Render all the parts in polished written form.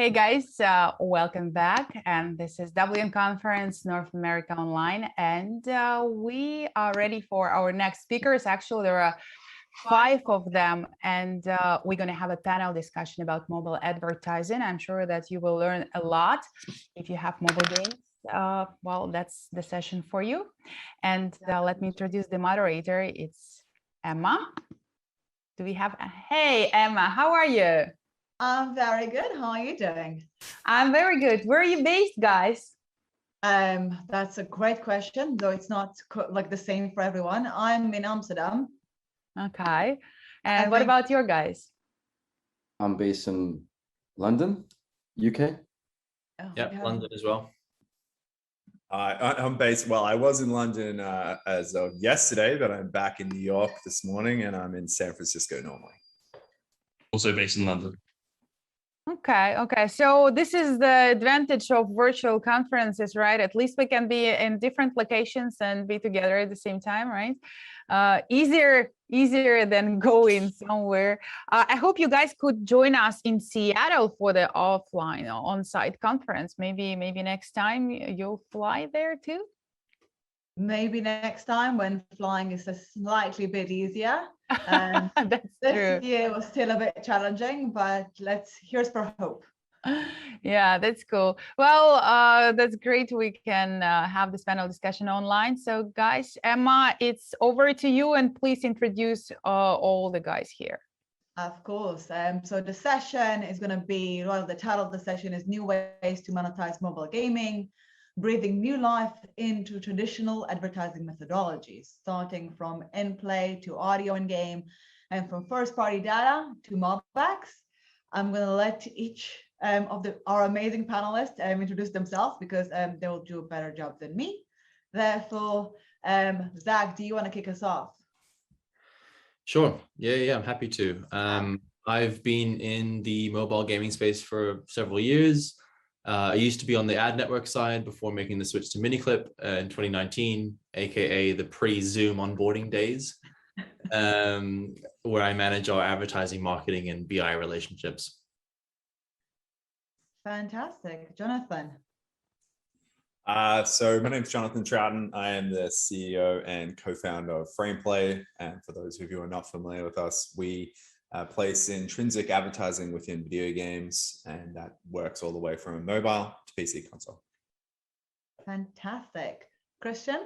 Hey guys, welcome back. And this is WN Conference North America Online. And we are ready for our next speakers. Actually, there are 5 of them. And we're going to have a panel discussion about mobile advertising. I'm sure that you will learn a lot if you have mobile games. Well, that's the session for you. And let me introduce the moderator. It's Emma. Do we have? Hey, Emma, how are you? I'm very good. How are you doing? I'm very good. Where are you based, guys? That's a great question, though it's not like the same for everyone. I'm in Amsterdam. Okay. And what about your guys? I'm based in London, UK. Yeah, London as well. I'm based, well, I was in London as of yesterday, but I'm back in New York this morning and I'm in San Francisco normally. Also based in London. Okay. So this is the advantage of virtual conferences, right? At least we can be in different locations and be together at the same time, right? Easier than going somewhere. I hope you guys could join us in Seattle for the offline or on-site conference. Maybe next time you'll fly there too. Maybe next time when flying is a slightly bit easier. That's this true. year was still a bit challenging, but here's for hope. Yeah, that's cool. Well, that's great. We can have this panel discussion online. So guys, Emma, it's over to you and please introduce all the guys here. Of course. So the session is going to be, well, the title of the session is New Ways to Monetize Mobile Gaming, breathing new life into traditional advertising methodologies, starting from in-play to audio in-game and from first-party data to Mobex. I'm going to let each of our amazing panelists introduce themselves because they will do a better job than me. Therefore, Zach, do you want to kick us off? Sure. Yeah, I'm happy to. I've been in the mobile gaming space for several years. I used to be on the ad network side before making the switch to Miniclip in 2019, aka the pre-Zoom onboarding days, where I manage our advertising, marketing, and BI relationships. Fantastic. Jonathan. So my name is Jonathan Troughton. I am the CEO and co-founder of FramePlay. And for those of you who are not familiar with us, we place intrinsic advertising within video games, and that works all the way from a mobile to PC console. Fantastic. Christian?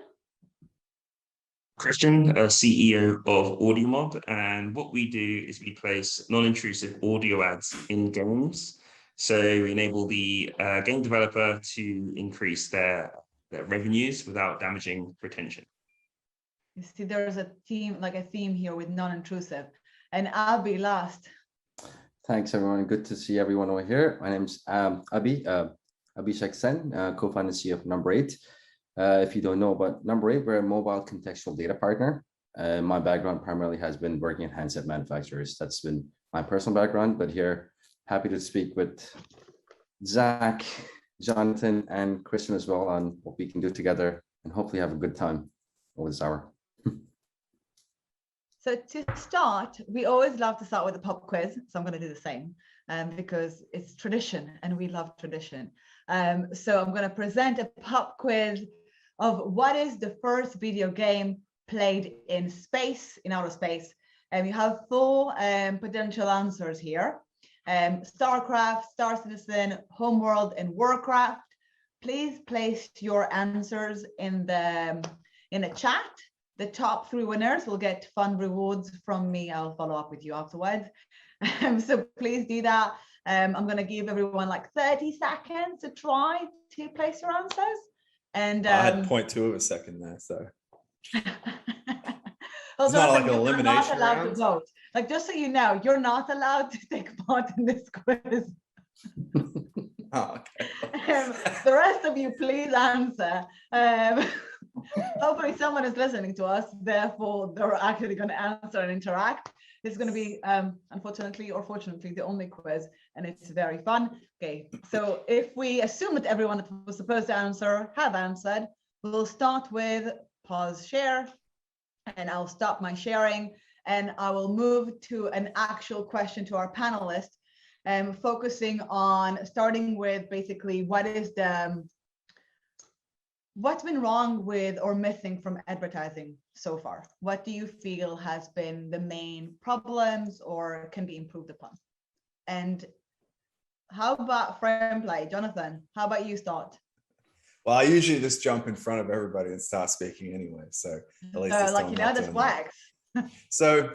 Christian, CEO of AudioMob, and what we do is we place non-intrusive audio ads in games. So we enable the game developer to increase their revenues without damaging retention. You see, there's a theme here with non-intrusive. And Abby last. Thanks, everyone. Good to see everyone over here. My name's Abhishek Sen, co-founder and CEO of Number 8. If you don't know about Number 8, we're a mobile contextual data partner. My background primarily has been working at handset manufacturers. That's been my personal background, but here, happy to speak with Zach, Jonathan, and Christian as well on what we can do together and hopefully have a good time over this hour. So to start, we always love to start with a pop quiz. So I'm going to do the same because it's tradition and we love tradition. So I'm going to present a pop quiz of what is the first video game played in space, in outer space. And you have 4 potential answers here. StarCraft, Star Citizen, Homeworld, and Warcraft. Please place your answers in the chat. The top 3 winners will get fun rewards from me. I'll follow up with you afterwards. So please do that. I'm going to give everyone like 30 seconds to try to place your answers. And I had 0.2 of a second there, so. Well, it's not like an elimination not allowed round. to vote. Like, just so you know, you're not allowed to take part in this quiz. Oh, okay. The rest of you, please answer. Hopefully someone is listening to us, therefore they're actually going to answer and interact. This is going to be, unfortunately or fortunately, the only quiz, and it's very fun. Okay, so if we assume that everyone that was supposed to answer have answered, we'll start with pause share, and I'll stop my sharing, and I will move to an actual question to our panelists. focusing on starting with basically what's been wrong with or missing from advertising so far? What do you feel has been the main problems or can be improved upon? And how about frame play? Jonathan, how about you start? Well, I usually just jump in front of everybody and start speaking anyway. So at least this time I'm not that's doing that. flags. So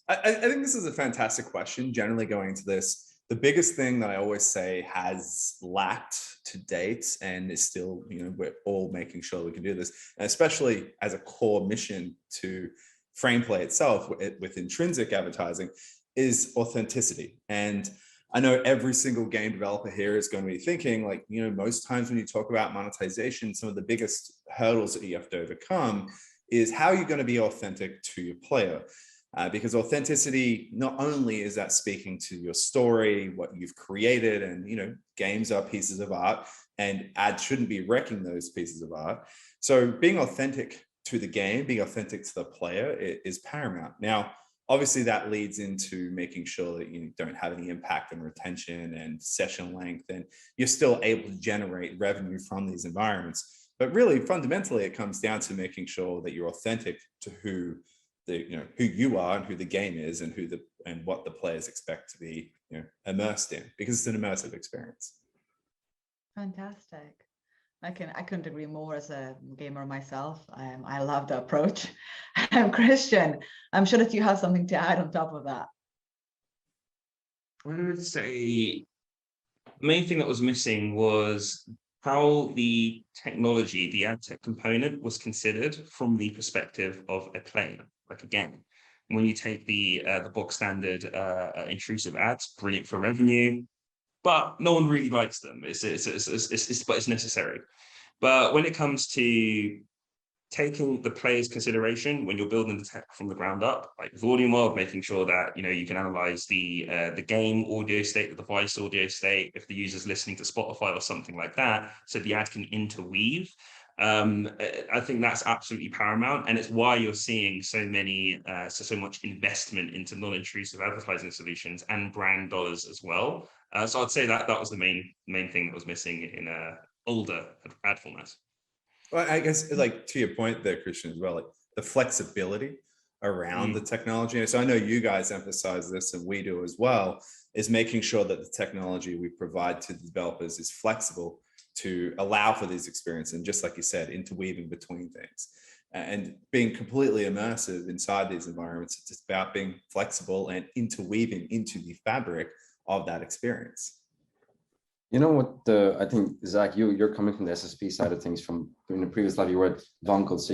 I think this is a fantastic question. Generally going into this, the biggest thing that I always say has lacked to date and is still, we're all making sure we can do this, and especially as a core mission to frame play itself with intrinsic advertising, is authenticity. And I know every single game developer here is going to be thinking like, most times when you talk about monetization, some of the biggest hurdles that you have to overcome is how you're going to be authentic to your player. Because authenticity, not only is that speaking to your story, what you've created, and games are pieces of art and ads shouldn't be wrecking those pieces of art. So being authentic to the game, being authentic to the player is paramount. Now, obviously that leads into making sure that you don't have any impact on retention and session length, and you're still able to generate revenue from these environments. But really, fundamentally, it comes down to making sure that you're authentic to who you are and who the game is and what the players expect to be immersed in, because it's an immersive experience. Fantastic. I couldn't agree more as a gamer myself. I love the approach. Christian, I'm sure that you have something to add on top of that. I would say the main thing that was missing was how the technology, the ad tech component, was considered from the perspective of a player, like a game. When you take the bog standard intrusive ads, brilliant for revenue, but no one really likes them. But it's necessary. But when it comes to taking the player's consideration when you're building the tech from the ground up, like with audio mob, making sure that you can analyze the game audio state, the device audio state, if the user's listening to Spotify or something like that, so the ad can interweave. I think that's absolutely paramount, and it's why you're seeing so much investment into non-intrusive advertising solutions and brand dollars as well. So I'd say that was the main thing that was missing in older ad formats. Well, I guess like to your point there, Christian, as well, like the flexibility around the technology. So I know you guys emphasize this, and we do as well, is making sure that the technology we provide to the developers is flexible to allow for these experiences. And just like you said, interweaving between things and being completely immersive inside these environments. It's just about being flexible and interweaving into the fabric of that experience. You know what? I think, Zach, you're coming from the SSP side of things. From in the previous life, you were at Vonkel, so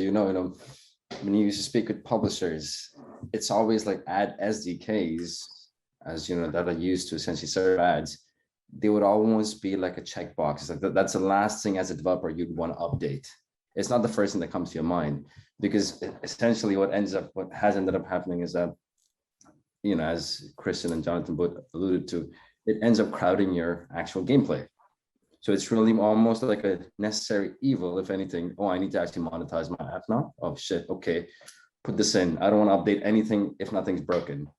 when you used to speak with publishers, it's always like ad SDKs, as that are used to essentially serve ads. They would almost be like a checkbox. It's like that's the last thing as a developer you'd want to update. It's not the first thing that comes to your mind, because essentially what has ended up happening is that, as Christian and Jonathan both alluded to, it ends up crowding your actual gameplay. So it's really almost like a necessary evil, if anything. Oh, I need to actually monetize my app now. Oh shit, okay, put this in. I don't want to update anything if nothing's broken.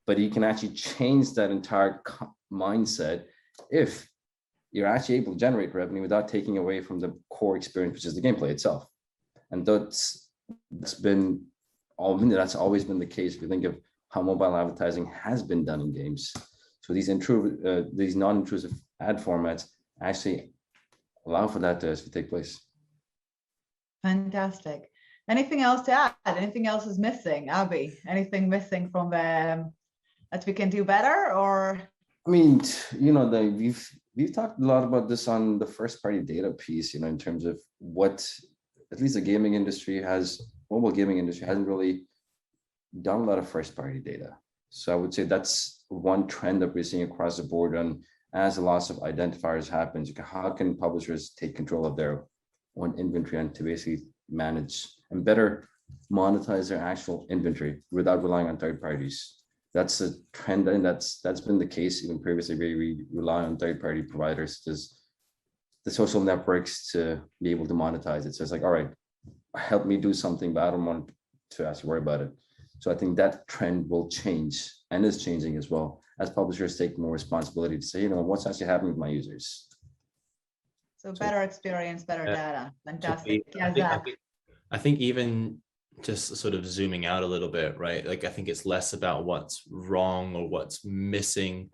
But you can actually change that entire mindset if you're actually able to generate revenue without taking away from the core experience, which is the gameplay itself. And that's always been the case. If you think of how mobile advertising has been done in games. So these non-intrusive ad formats actually allow for that to take place. Fantastic. Anything else to add? Anything else is missing, Abby? Anything missing from them that we can do better? Or I mean, we've talked a lot about this on the first-party data piece. In terms of what at least the mobile gaming industry hasn't really done a lot of first-party data. So I would say that's one trend that we're seeing across the board. And as the loss of identifiers happens, how can publishers take control of their own inventory and to basically manage and better monetize their actual inventory without relying on third parties? That's a trend, and that's been the case even previously, where we rely on third-party providers, just the social networks, to be able to monetize it. So it's like, all right, help me do something, but I don't want to actually worry about it. So I think that trend will change and is changing as well as publishers take more responsibility to say, you know, what's actually happening with my users. So better experience, better data. Fantastic. Yeah, Zach. I think even just sort of zooming out a little bit, right? Like, I think it's less about what's wrong or what's missing.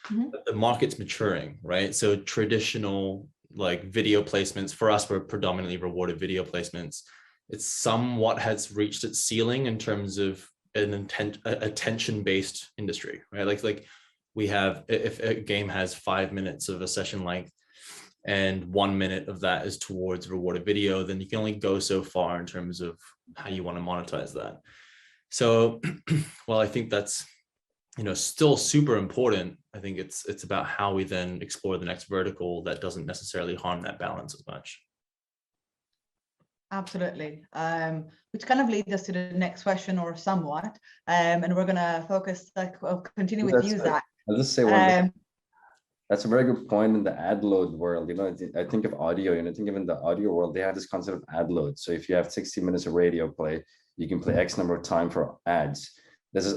The market's maturing, right? So traditional like video placements for us were predominantly rewarded video placements. It's somewhat has reached its ceiling in terms of an attention-based industry, right? Like we have, if a game has 5 minutes of a session length and 1 minute of that is towards rewarded video, then you can only go so far in terms of how you want to monetize that. So, well, I think that's, you know, still super important. I think it's about how we then explore the next vertical that doesn't necessarily harm that balance as much. Absolutely. Which kind of leads us to the next question, or somewhat. And we're going to focus, continue with you, Zach. I'll just say one thing. That's a very good point in the ad load world. You know, I think of audio, you know, think of in the audio world, they have this concept of ad load. So if you have 60 minutes of radio play, you can play X number of time for ads.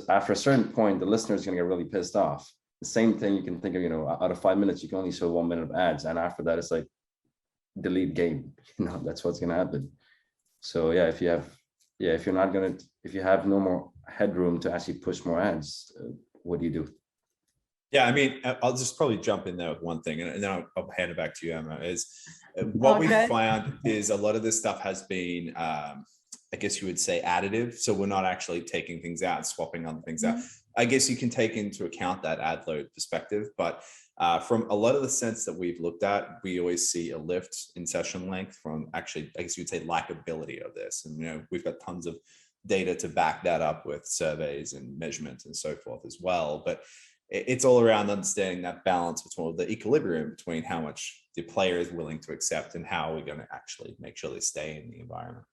After a certain point, the listener is going to get really pissed off. The same thing you can think of, you know, out of 5 minutes, you can only show 1 minute of ads. And after that, it's like delete game. You know, that's what's going to happen. So yeah, if you have no more headroom to actually push more ads, what do you do? Yeah, I mean, I'll just probably jump in there with one thing, and then I'll hand it back to you, Emma. Is what we found is a lot of this stuff has been, I guess you would say, additive. So we're not actually taking things out, swapping other things out. I guess you can take into account that ad load perspective, but from a lot of the sense that we've looked at, we always see a lift in session length from actually, I guess you'd say, likability of this. And, you know, we've got tons of data to back that up with surveys and measurements and so forth as well. But it's all around understanding that balance between the equilibrium between how much the player is willing to accept and how we're going to actually make sure they stay in the environment.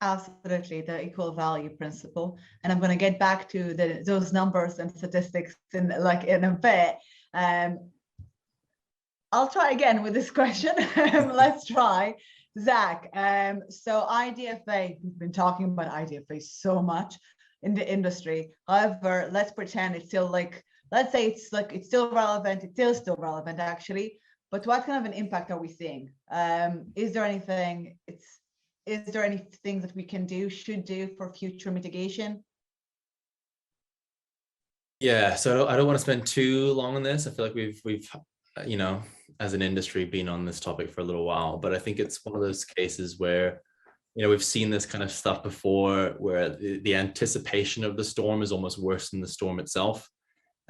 Absolutely, the equal value principle. And I'm going to get back to those numbers and statistics in a bit. I'll try again with this question. Let's try. Zach, so IDFA, we've been talking about IDFA so much in the industry. However, let's pretend it's still let's say it's still relevant. It's still relevant actually. But what kind of an impact are we seeing? Is there anything that we can do, should do for future mitigation? Yeah, so I don't want to spend too long on this. I feel like we've you know, as an industry, been on this topic for a little while, but I think it's one of those cases where, you know, we've seen this kind of stuff before, where the anticipation of the storm is almost worse than the storm itself.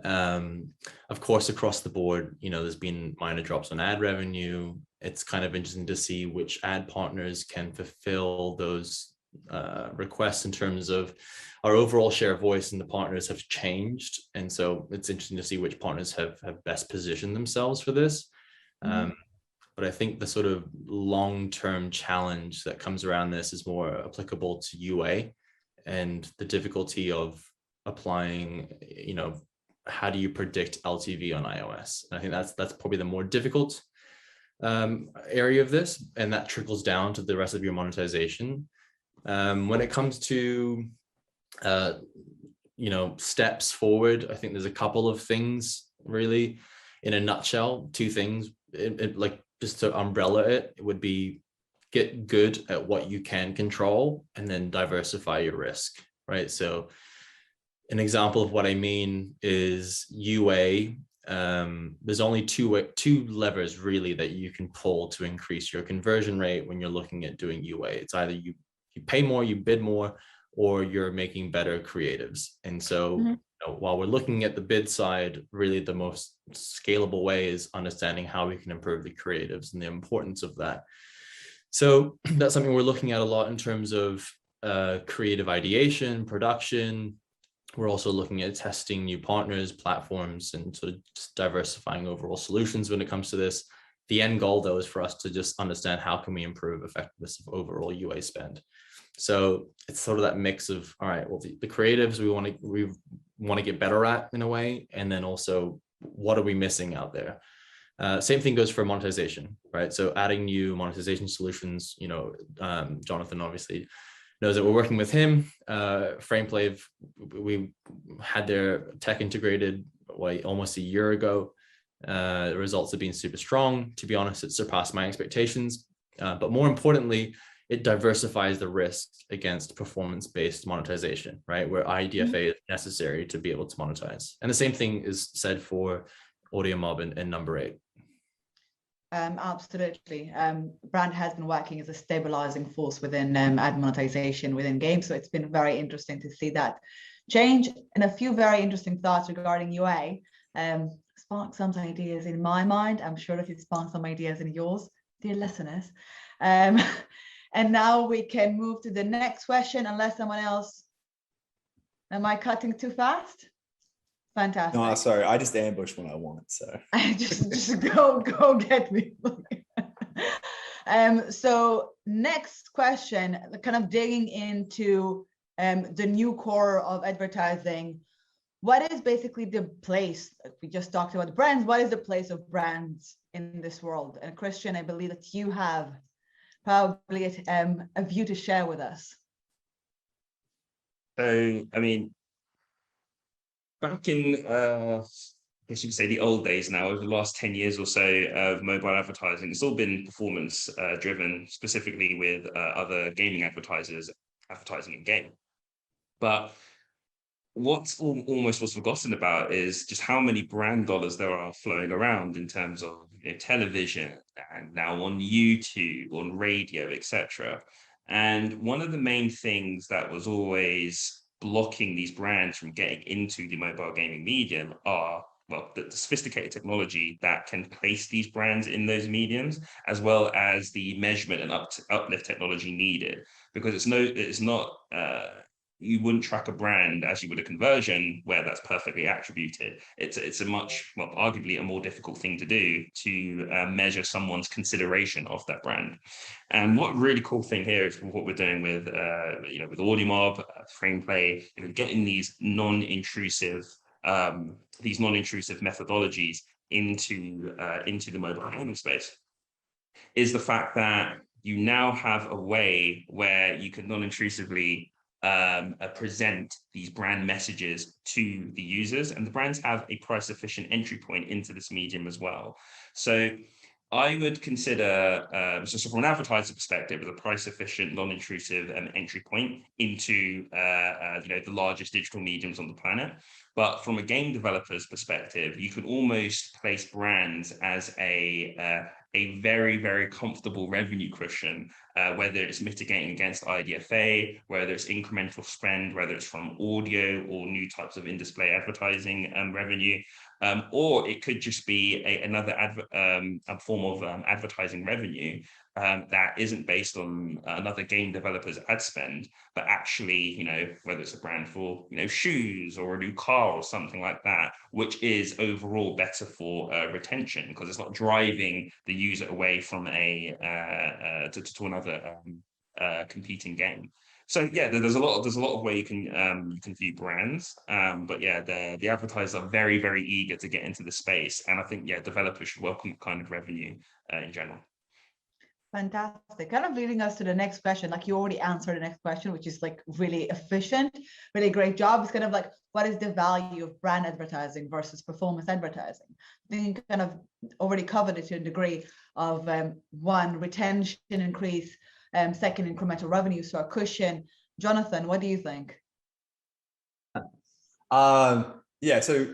Of course, across the board, you know, there's been minor drops on ad revenue. It's kind of interesting to see which ad partners can fulfill those requests in terms of our overall share of voice, and the partners have changed. And so it's interesting to see which partners have best positioned themselves for this. But I think the sort of long-term challenge that comes around this is more applicable to UA and the difficulty of applying, you know, how do you predict LTV on iOS? And I think that's probably the more difficult area of this, and that trickles down to the rest of your monetization. When it comes to you know, steps forward, I think there's a couple of things really. In a nutshell, two things, like just to umbrella it would be get good at what you can control and then diversify your risk, right? So an example of what I mean is UA. There's only two levers really that you can pull to increase your conversion rate when you're looking at doing UA. It's either you pay more, you bid more, or you're making better creatives. And so you know, while we're looking at the bid side, really the most scalable way is understanding how we can improve the creatives and the importance of that. So that's something we're looking at a lot in terms of creative ideation, production. We're also looking at testing new partners, platforms, and sort of just diversifying overall solutions when it comes to this. The end goal, though, is for us to just understand how can we improve effectiveness of overall UA spend. So it's sort of that mix of, all right, well, the creatives we want to get better at in a way, and then also what are we missing out there? Same thing goes for monetization, right? So adding new monetization solutions, you know, Jonathan obviously knows that we're working with him. Frameplay, we had their tech integrated almost a year ago. The results have been super strong. To be honest, it surpassed my expectations. But more importantly, it diversifies the risk against performance-based monetization, right? Where IDFA is necessary to be able to monetize. And the same thing is said for AudioMob and Number 8. Absolutely. Brand has been working as a stabilizing force within ad monetization within games. So it's been very interesting to see that change, and a few very interesting thoughts regarding UA. Spark some ideas in my mind. I'm sure that it sparked some ideas in yours, dear listeners. And now we can move to the next question, unless someone else, am I cutting too fast? Fantastic. No, sorry, I just ambush when I want, so. just go get me. So next question, kind of digging into the new core of advertising. What is basically the place, we just talked about brands, what is the place of brands in this world? And Christian, I believe that you have probably a view to share with us. So, I mean, back in, I guess you could say the old days now, over the last 10 years or so of mobile advertising, it's all been performance driven, specifically with other gaming advertisers advertising in game. But what's almost was forgotten about is just how many brand dollars there are flowing around in terms of television and now on YouTube, on radio, etc. And one of the main things that was always blocking these brands from getting into the mobile gaming medium are, well, the sophisticated technology that can place these brands in those mediums, as well as the measurement and uplift technology needed. Because it's not you wouldn't track a brand as you would a conversion where that's perfectly attributed. It's a much, well, arguably a more difficult thing to do to measure someone's consideration of that brand. And what really cool thing here is what we're doing with with AudioMob, Frameplay, getting these non-intrusive methodologies into the mobile gaming space, is the fact that you now have a way where you can non-intrusively present these brand messages to the users, and the brands have a price efficient entry point into this medium as well. So I would consider, so from an advertiser perspective, as a price efficient, non-intrusive entry point into the largest digital mediums on the planet. But from a game developer's perspective, you can almost place brands as a very, very comfortable revenue cushion, whether it's mitigating against IDFA, whether it's incremental spend, whether it's from audio or new types of in-display advertising revenue, or it could just be another form of advertising revenue that isn't based on another game developer's ad spend, but actually, whether it's a brand for, shoes or a new car or something like that, which is overall better for retention, because it's not driving the user away from to another competing game. So yeah, there's a lot of way you can view brands, but yeah, the advertisers are very, very eager to get into the space, and I think developers should welcome kind of revenue in general. Fantastic. Kind of leading us to the next question, like you already answered the next question, which is like really efficient, really great job. It's kind of like, what is the value of brand advertising versus performance advertising? I think you kind of already covered it to a degree of one, retention increase, second, incremental revenue, so a cushion. Jonathan, what do you think? So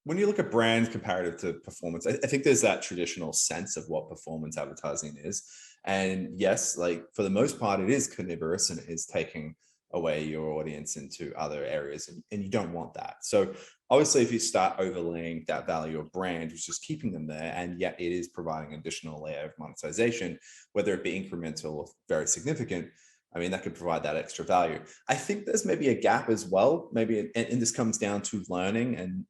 when you look at brands comparative to performance, I think there's that traditional sense of what performance advertising is. And yes, like for the most part, it is carnivorous and it is taking away your audience into other areas, and you don't want that. So obviously, if you start overlaying that value of brand, which is keeping them there, and yet it is providing an additional layer of monetization, whether it be incremental or very significant, I mean, that could provide that extra value. I think there's maybe a gap as well, maybe, and this comes down to learning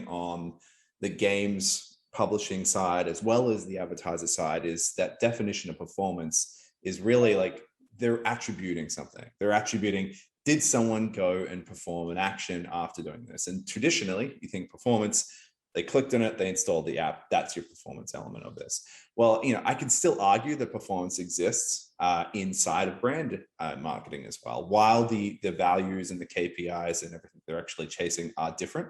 on the game's publishing side, as well as the advertiser side, is that definition of performance is really like they're attributing something. They're attributing, did someone go and perform an action after doing this? And traditionally, you think performance, They clicked on it, they installed the app. That's your performance element of this. Well, I can still argue that performance exists inside of brand marketing as well. While the values and the KPIs and everything they're actually chasing are different,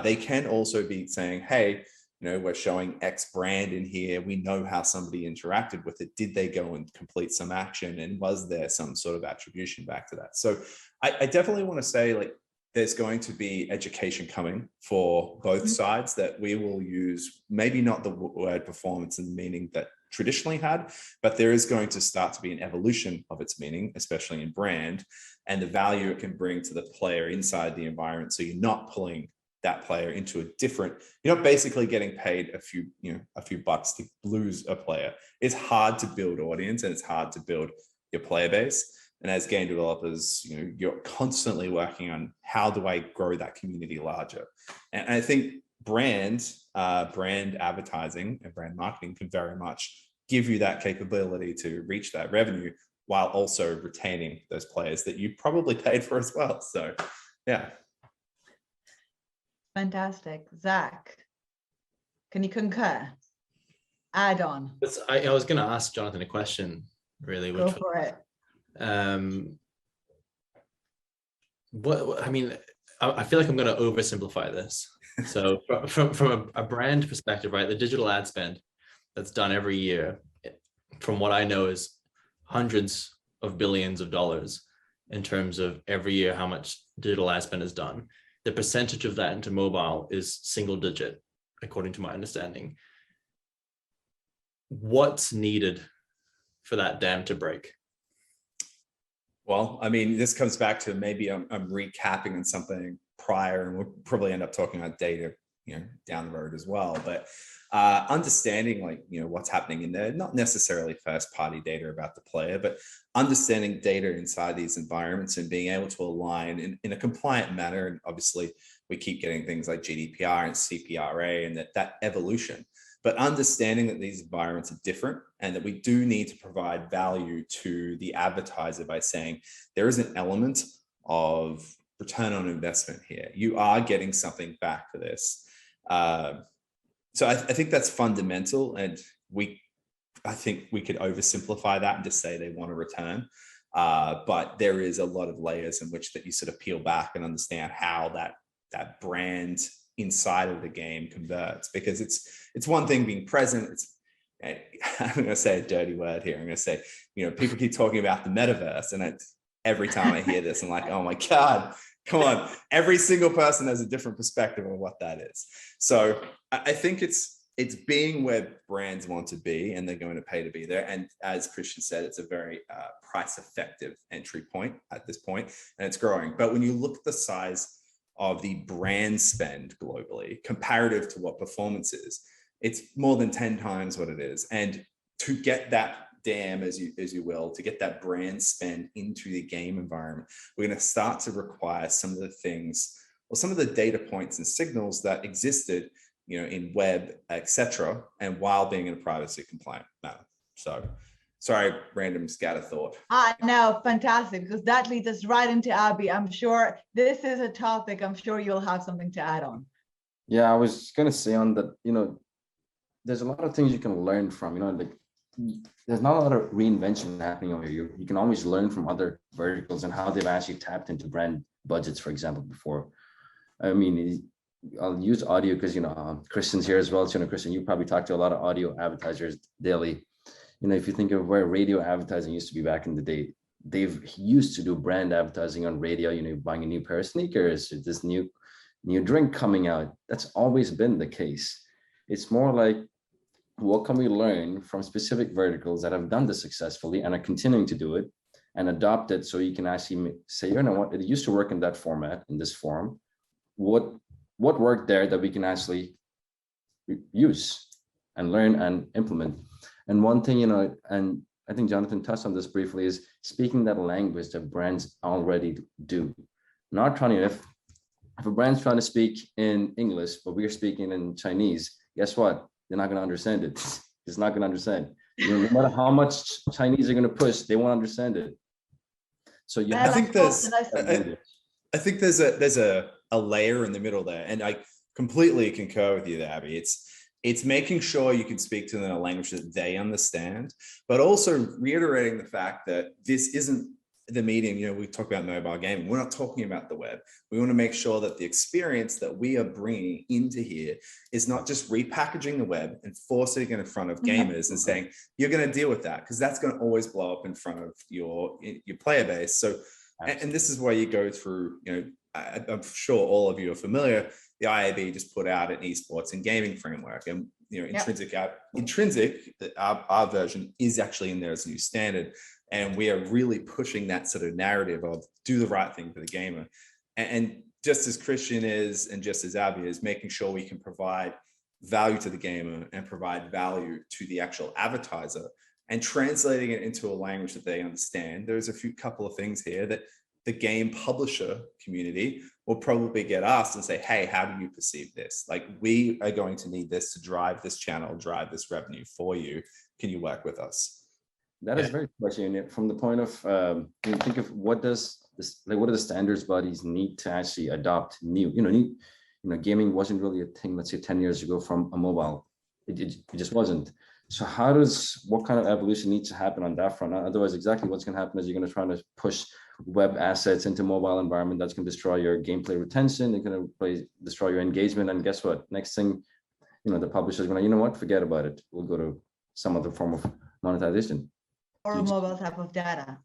they can also be saying, hey, we're showing X brand in here. We know how somebody interacted with it. Did they go and complete some action? And was there some sort of attribution back to that? So I definitely want to say, like, there's going to be education coming for both sides that we will use, maybe not the word performance in the meaning that traditionally had, but there is going to start to be an evolution of its meaning, especially in brand, and the value it can bring to the player inside the environment. So you're not pulling that player into a different, you're not basically getting paid a few bucks to lose a player. It's hard to build audience and it's hard to build your player base. And as game developers, you're constantly working on how do I grow that community larger. And I think brand advertising and brand marketing can very much give you that capability to reach that revenue while also retaining those players that you probably paid for as well. So, yeah. Fantastic. Zach, can you concur? Add on. I was going to ask Jonathan a question, really. Go for it. What I mean, I feel like I'm going to oversimplify this. So from a brand perspective, right, the digital ad spend that's done every year, from what I know, is hundreds of billions of dollars in terms of every year how much digital ad spend is done. The percentage of that into mobile is single digit, according to my understanding. What's needed for that dam to break? Well, I mean, this comes back to maybe I'm recapping on something prior, and we'll probably end up talking about data, down the road as well. But understanding, like, what's happening in there, not necessarily first party data about the player, but understanding data inside these environments and being able to align in a compliant manner. And obviously we keep getting things like GDPR and CPRA and that evolution, but understanding that these environments are different and that we do need to provide value to the advertiser by saying there is an element of return on investment here. You are getting something back for this. So I think that's fundamental, and I think we could oversimplify that and just say they want a return. But there is a lot of layers in which that you sort of peel back and understand how that brand inside of the game converts, because it's one thing being present. I'm going to say a dirty word here. I'm going to say, people keep talking about the metaverse, and every time I hear this, I'm like, oh my God, come on. Every single person has a different perspective on what that is. So I think it's being where brands want to be, and they're going to pay to be there. And as Christian said, it's a very price effective entry point at this point, and it's growing. But when you look at the size of the brand spend globally comparative to what performance is, it's more than 10 times what it is. And to get that dam, as you will, to get that brand spend into the game environment, we're going to start to require some of the things, or some of the data points and signals that existed, in web, etc., and while being in a privacy compliant manner. So, sorry, random scatter thought. No, fantastic, because that leads us right into Abby. I'm sure this is a topic I'm sure you'll have something to add on. Yeah, I was going to say on that, there's a lot of things you can learn from, like there's not a lot of reinvention happening over here. You can always learn from other verticals and how they've actually tapped into brand budgets, for example, before. I mean, I'll use audio because, Christian's here as well. So, Christian, you probably talk to a lot of audio advertisers daily. If you think of where radio advertising used to be back in the day, they've used to do brand advertising on radio, buying a new pair of sneakers, or this new drink coming out. That's always been the case. It's more like, what can we learn from specific verticals that have done this successfully and are continuing to do it, and adopt it so you can actually say, what, it used to work in that format, in this form. What worked there that we can actually use and learn and implement. And one thing, and I think Jonathan touched on this briefly, is speaking that language that brands already do. Not trying to, if a brand's trying to speak in English, but we're speaking in Chinese, guess what? They're not going to understand it. It's not going to understand. No matter how much Chinese are going to push, they won't understand it. So I think there's a layer in the middle there, and completely concur with you there, Abby. It's making sure you can speak to them in a language that they understand, but also reiterating the fact that this isn't the meeting. We talk about mobile gaming. We're not talking about the web. We want to make sure that the experience that we are bringing into here is not just repackaging the web and forcing it in front of gamers and saying, you're going to deal with that, because that's going to always blow up in front of your player base. So, and this is where you go through, I'm sure all of you are familiar. The IAB just put out an esports and gaming framework, and Intrinsic, our version is actually in there as a new standard, and we are really pushing that sort of narrative of do the right thing for the gamer. And just as Christian is, and just as Abby is, making sure we can provide value to the gamer and provide value to the actual advertiser, and translating it into a language that they understand. There's a couple of things here that the game publisher community will probably get asked and say, hey, how do you perceive this? Like, we are going to need this to drive this channel, drive this revenue for you. Can you work with us? That is very question. From the point of, think of what does this, like, what do the standards bodies need to actually adopt new? Gaming wasn't really a thing, let's say 10 years ago from a mobile. It just wasn't. So what kind of evolution needs to happen on that front? Otherwise, exactly what's going to happen is you're going to try to push web assets into mobile environment. That's going to destroy your gameplay retention. It's going to destroy your engagement. And guess what? Next thing, the publisher's going to, forget about it. We'll go to some other form of monetization. Or a mobile type of data,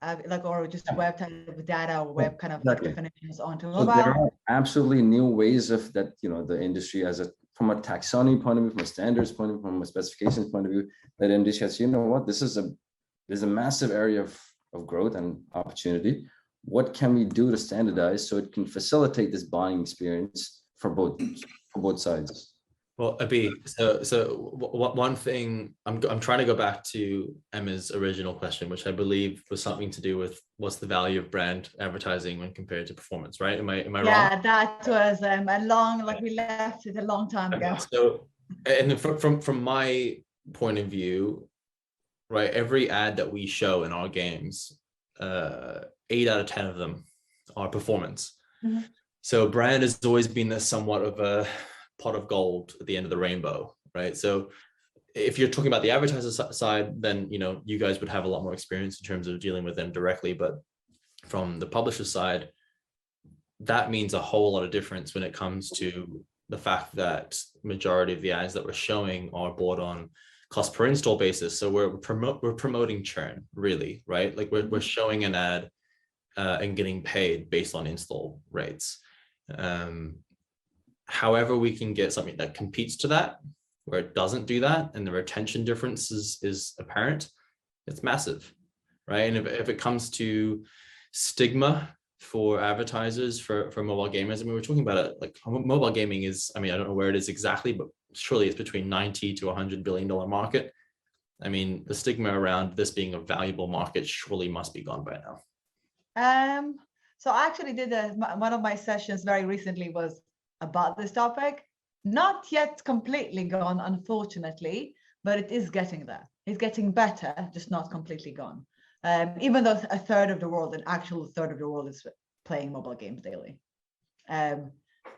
or just web type of data, or web kind of definitions onto mobile. So there are absolutely new ways of that, the industry from a taxonomy point of view, from a standards point of view, from a specifications point of view, that industry has, there's a massive area of growth and opportunity. What can we do to standardize so it can facilitate this buying experience for both sides? Well, Abi, so one thing, I'm trying to go back to Emma's original question, which I believe was something to do with what's the value of brand advertising when compared to performance, right? Am I wrong? Yeah, that was we left it a long time ago. So, and from my point of view, right, every ad that we show in our games, 8 out of 10 of them are performance. Mm-hmm. So brand has always been somewhat of a pot of gold at the end of the rainbow, right? So if you're talking about the advertiser side, then you guys would have a lot more experience in terms of dealing with them directly. But from the publisher side, that means a whole lot of difference when it comes to the fact that majority of the ads that we're showing are bought on cost per install basis. So we're promoting churn, really, right? Like we're showing an ad and getting paid based on install rates. However, we can get something that competes to that, where it doesn't do that, and the retention difference is apparent, it's massive, right? And if it comes to stigma for advertisers, for mobile gamers, we're talking about it, like mobile gaming is, I don't know where it is exactly, but surely it's between 90 to $100 billion market. The stigma around this being a valuable market surely must be gone by now. So I actually did one of my sessions very recently was about this topic. Not yet completely gone, unfortunately, but it is getting there. It's getting better, just not completely gone. Even though an actual third of the world is playing mobile games daily.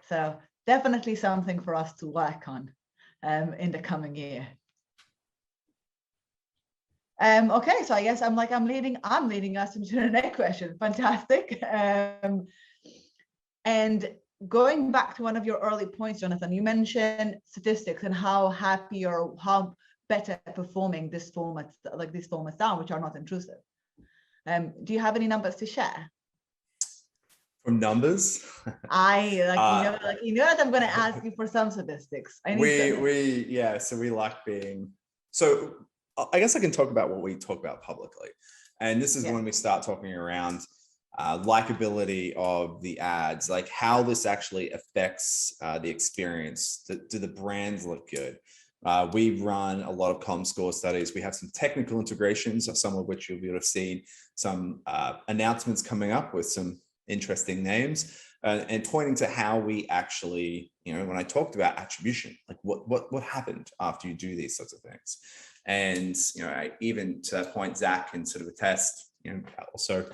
So definitely something for us to work on in the coming year. Okay, so I guess I'm leading us into the next question. Fantastic. And going back to one of your early points, Jonathan, you mentioned statistics and how happy or how better performing these formats are, which are not intrusive. Do you have any numbers to share? From numbers? That I'm going to ask you for some statistics. So we like being, so I guess I can talk about what we talk about publicly. And this is when we start talking around likability of the ads, like how this actually affects the experience. Do the brands look good? We run a lot of Comscore studies. We have some technical integrations, some of which you'll be able to see some announcements coming up with some interesting names and pointing to how we actually, when I talked about attribution, like what happened after you do these sorts of things. And, even to that point, Zach can sort of attest, also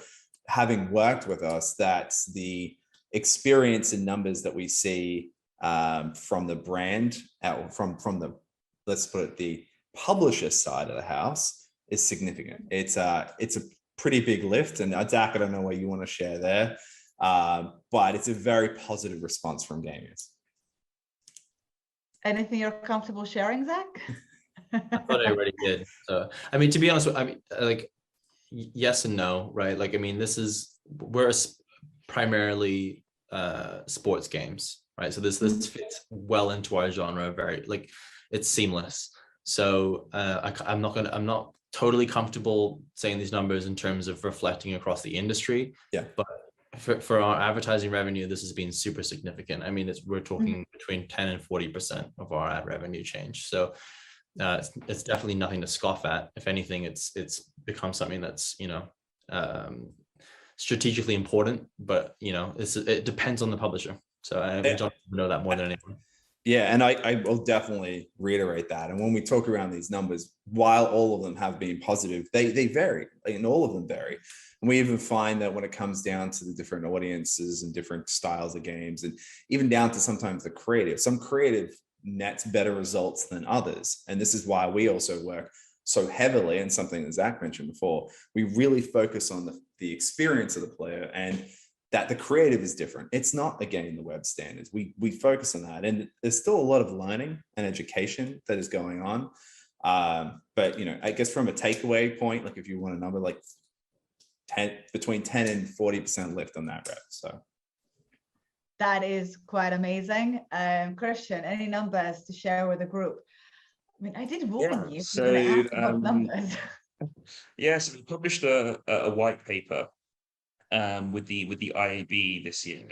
having worked with us, that the experience and numbers that we see from the brand, from the, let's put it, the publisher side of the house is significant. It's a pretty big lift, and Zach, I don't know what you want to share there, but it's a very positive response from gamers. Anything you're comfortable sharing, Zach? I thought I already did. So, I mean, to be honest, I mean, like, yes and no, right? Like, I mean, we're primarily sports games, right? So this fits well into our genre, very, like, it's seamless. So I'm not totally comfortable saying these numbers in terms of reflecting across the industry. Yeah. But for our advertising revenue, this has been super significant. I mean, we're talking between 10 and 40% of our ad revenue change. So it's definitely nothing to scoff at. If anything, it's become something that's, you know, strategically important, but, you know, it depends on the publisher. So I don't know that more than anyone. Yeah, and I will definitely reiterate that. And when we talk around these numbers, while all of them have been positive, they vary, and all of them vary. And we even find that when it comes down to the different audiences and different styles of games, and even down to sometimes the creative, some creative nets better results than others. And this is why we also work so heavily, and something that Zach mentioned before, we really focus on the experience of the player, and that the creative is different. It's not, again, the web standards. We focus on that, and there's still a lot of learning and education that is going on. But, you know, I guess from a takeaway point, like if you want a number, like between 10 and 40% lift on that rep. So that is quite amazing. Christian, any numbers to share with the group? I mean, I did warn you. So, going to ask about numbers. Yes, we published a white paper with the IAB this year,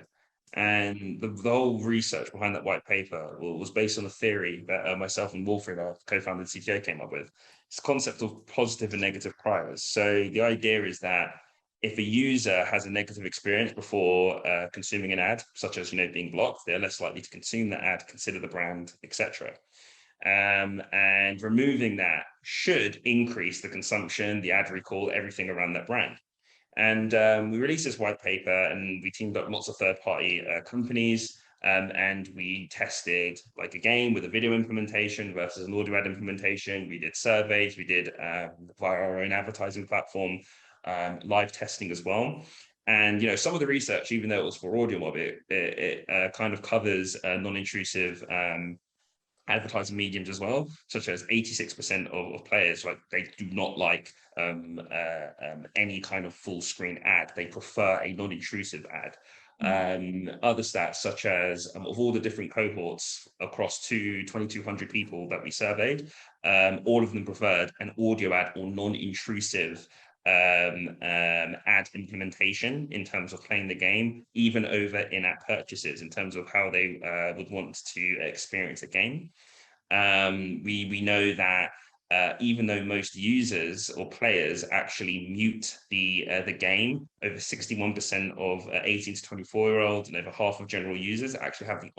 and the whole research behind that white paper was based on a theory that myself and Wilfred, our co-founder and CTO, came up with. It's the concept of positive and negative priors. So the idea is that if a user has a negative experience before consuming an ad, such as, you know, being blocked, they're less likely to consume the ad, consider the brand, etc. And removing that should increase the consumption, the ad recall, everything around that brand. And we released this white paper, and we teamed up lots of third-party companies, and we tested like a game with a video implementation versus an audio ad implementation. We did surveys, we did via our own advertising platform, live testing as well. And, you know, some of the research, even though it was for audio mob, it kind of covers non-intrusive advertising mediums as well, such as 86% of players, like, they do not like any kind of full screen ad. They prefer a non-intrusive ad. Other stats, such as of all the different cohorts across 2,200 people that we surveyed, all of them preferred an audio ad or non-intrusive ad implementation in terms of playing the game, even over in-app purchases, in terms of how they would want to experience a game. We know that even though most users or players actually mute the game, over 61% of 18 to 24-year-olds and over half of general users actually have the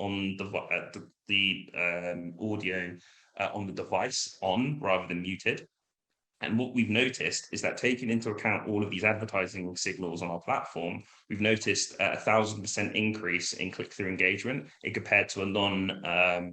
audio on the device on rather than muted. And what we've noticed is that, taking into account all of these advertising signals on our platform, we've noticed 1,000% increase in click-through engagement compared to a non-audio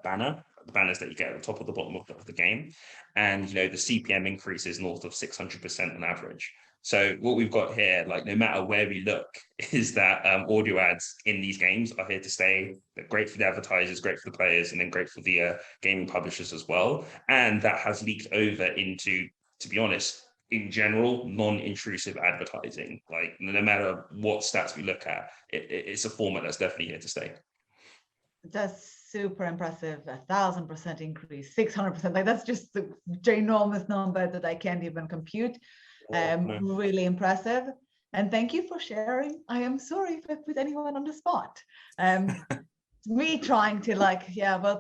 banner, the banners that you get at the top or the bottom of the game. And, you know, the CPM increase is north of 600% on average. So what we've got here, like, no matter where we look, is that audio ads in these games are here to stay. They're great for the advertisers, great for the players, and then great for the gaming publishers as well. And that has leaked over into, to be honest, in general, non-intrusive advertising. Like, no matter what stats we look at, it's a format that's definitely here to stay. That's super impressive. 1,000% increase, 600%. Like, that's just the ginormous number that I can't even compute. Really impressive. And thank you for sharing. I am sorry if I put anyone on the spot. Me trying to, like,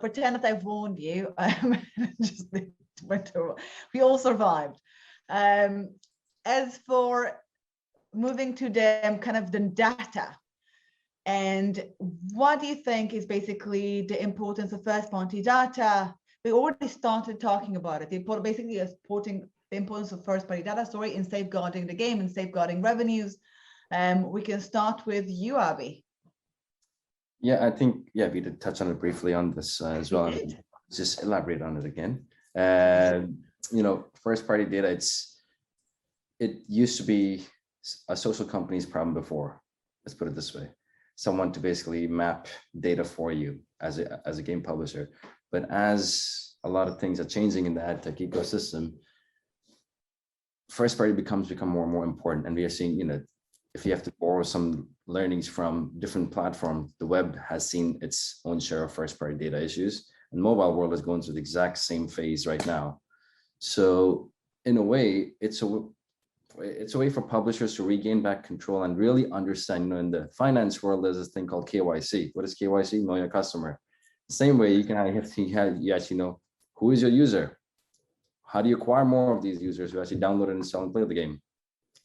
pretend that I've warned you. Just went over. We all survived. As for moving to the kind of the data, and what do you think is basically the importance of first-party data? We already started talking about it. Basically supporting the importance of first-party data, in safeguarding the game and safeguarding revenues. We can start with you, Abby. Yeah, I think, yeah, we did touch on it briefly on this as well. Just elaborate on it again. You know, first party data, it used to be a social company's problem before. Let's put it this way. Someone to basically map data for you as a game publisher. But as a lot of things are changing in the ad tech ecosystem, first party become more and more important. And we are seeing, you know, if you have to borrow some learnings from different platforms, the web has seen its own share of first party data issues, and mobile world is going through the exact same phase right now. So in a way, it's a way for publishers to regain back control and really understand, you know, in the finance world, there's this thing called KYC. What is KYC? Know your customer. The same way you actually know who is your user. How do you acquire more of these users who actually download and install and play the game?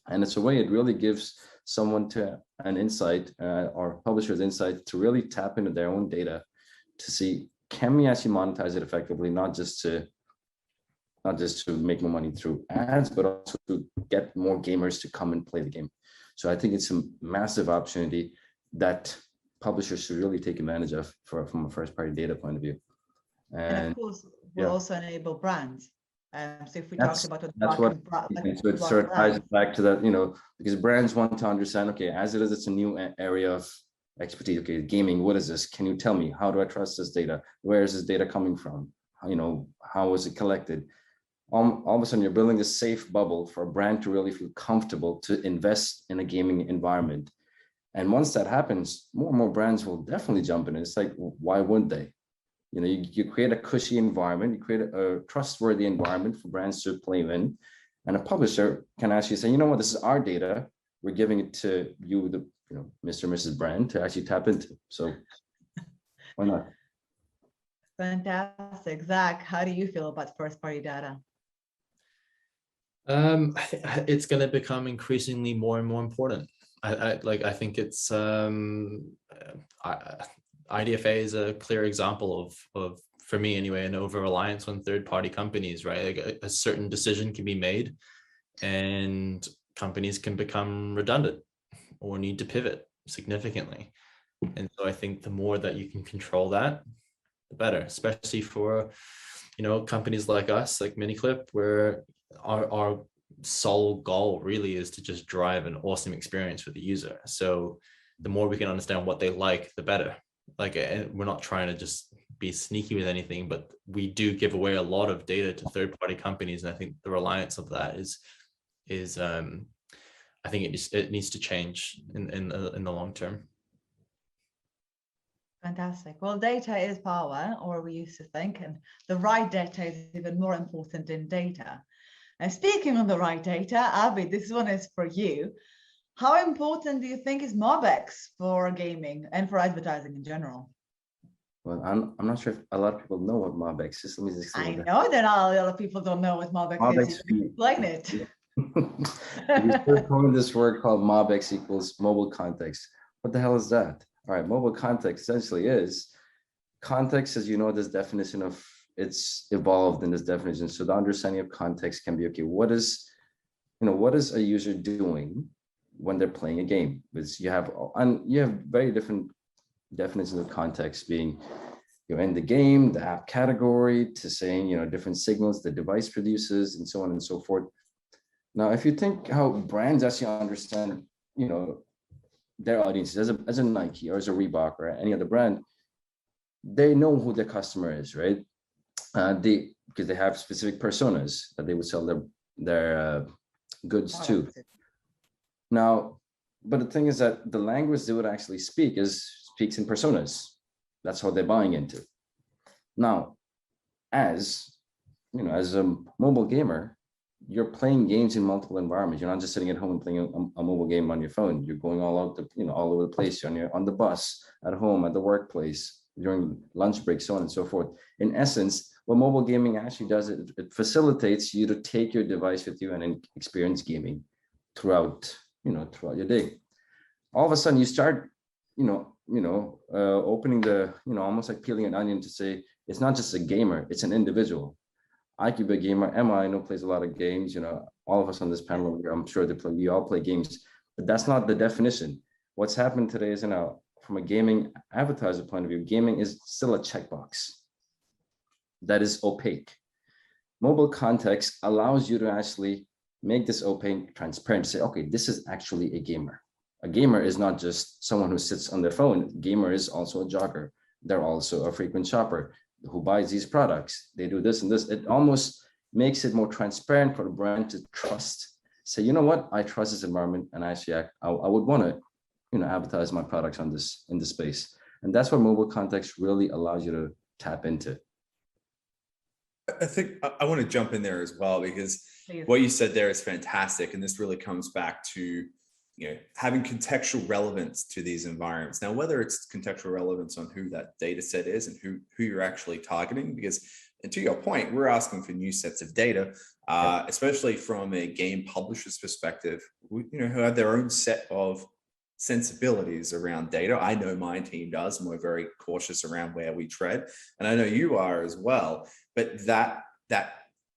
And it's a way it really gives someone to an insight or publisher's insight to really tap into their own data to see, can we actually monetize it effectively, not just to make more money through ads, but also to get more gamers to come and play the game. So I think it's a massive opportunity that publishers should really take advantage of from a first party data point of view. And of course, we'll also enable brands. So if we talk about so it sort of ties back to that, you know, because brands want to understand, okay, as it is, it's a new area of expertise. Okay, gaming, what is this? Can you tell me? How do I trust this data? Where is this data coming from? You know, how was it collected? All of a sudden, you're building this safe bubble for a brand to really feel comfortable to invest in a gaming environment. And once that happens, more and more brands will definitely jump in. It's like, why wouldn't they? You know, you create a cushy environment, you create a trustworthy environment for brands to play in, and a publisher can actually say, you know what, this is our data. We're giving it to you, the Mr. and Mrs. Brand, to actually tap into. So why not? Fantastic. Zach, how do you feel about first party data? It's going to become increasingly more and more important. I think it's IDFA is a clear example of, for me anyway, an over reliance on third-party companies, right? Like a certain decision can be made and companies can become redundant or need to pivot significantly. And so I think the more that you can control that, the better, especially for, you know, companies like us, like MiniClip, where our sole goal really is to just drive an awesome experience for the user. So the more we can understand what they like, the better. Like, we're not trying to just be sneaky with anything, but we do give away a lot of data to third-party companies, and I think the reliance of that is I think it needs to change in the long term. Fantastic. Well, data is power, or we used to think, and the right data is even more important than data. And speaking of the right data, Abby, this one is for you. How important do you think is Mobex for gaming and for advertising in general? Well, I'm not sure if a lot of people know what Mobex is. Let me just I know that a lot of people don't know what Mobex is. Explain it. We started calling this word called Mobex equals mobile context. What the hell is that? All right, mobile context essentially is context, as you know, this definition of it's evolved in this definition. So the understanding of context can be, okay, what is a user doing when they're playing a game? Because you have very different definitions of context, being you're in the game, the app category, to saying, you know, different signals the device produces, and so on and so forth. Now, if you think how brands actually understand, you know, their audiences as a Nike or as a Reebok or any other brand, they know who their customer is, right? Because they have specific personas that they would sell their goods to. Now, but the thing is that the language they would actually speaks in personas. That's how they're buying into. Now, as you know, as a mobile gamer, you're playing games in multiple environments. You're not just sitting at home and playing a mobile game on your phone. You're going all over the place. You're on the bus, at home, at the workplace, during lunch breaks, so on and so forth. In essence, what mobile gaming actually does, it facilitates you to take your device with you and experience gaming throughout your day. All of a sudden, you start, opening the, almost like peeling an onion to say, it's not just a gamer, it's an individual. I could be a gamer. Emma, I know, plays a lot of games. All of us on this panel, I'm sure we all play games, but that's not the definition. What's happened today is, from a gaming advertiser point of view, gaming is still a checkbox that is opaque. Mobile context allows you to actually make this opaque transparent, to say, okay, this is actually a gamer. A gamer is not just someone who sits on their phone. A gamer is also a jogger. They're also a frequent shopper who buys these products. They do this and this. It almost makes it more transparent for the brand to trust. Say, you know what, I trust this environment, and actually I would want to, you know, advertise my products on this in this space. And that's what mobile context really allows you to tap into. I think I want to jump in there as well, because Please. what you said there is fantastic. And this really comes back to, you know, having contextual relevance to these environments. Now, whether it's contextual relevance on who that data set is and who you're actually targeting, because, and to your point, we're asking for new sets of data, especially from a game publisher's perspective, you know, who have their own set of sensibilities around data. I know my team does, and we're very cautious around where we tread. And I know you are as well. But that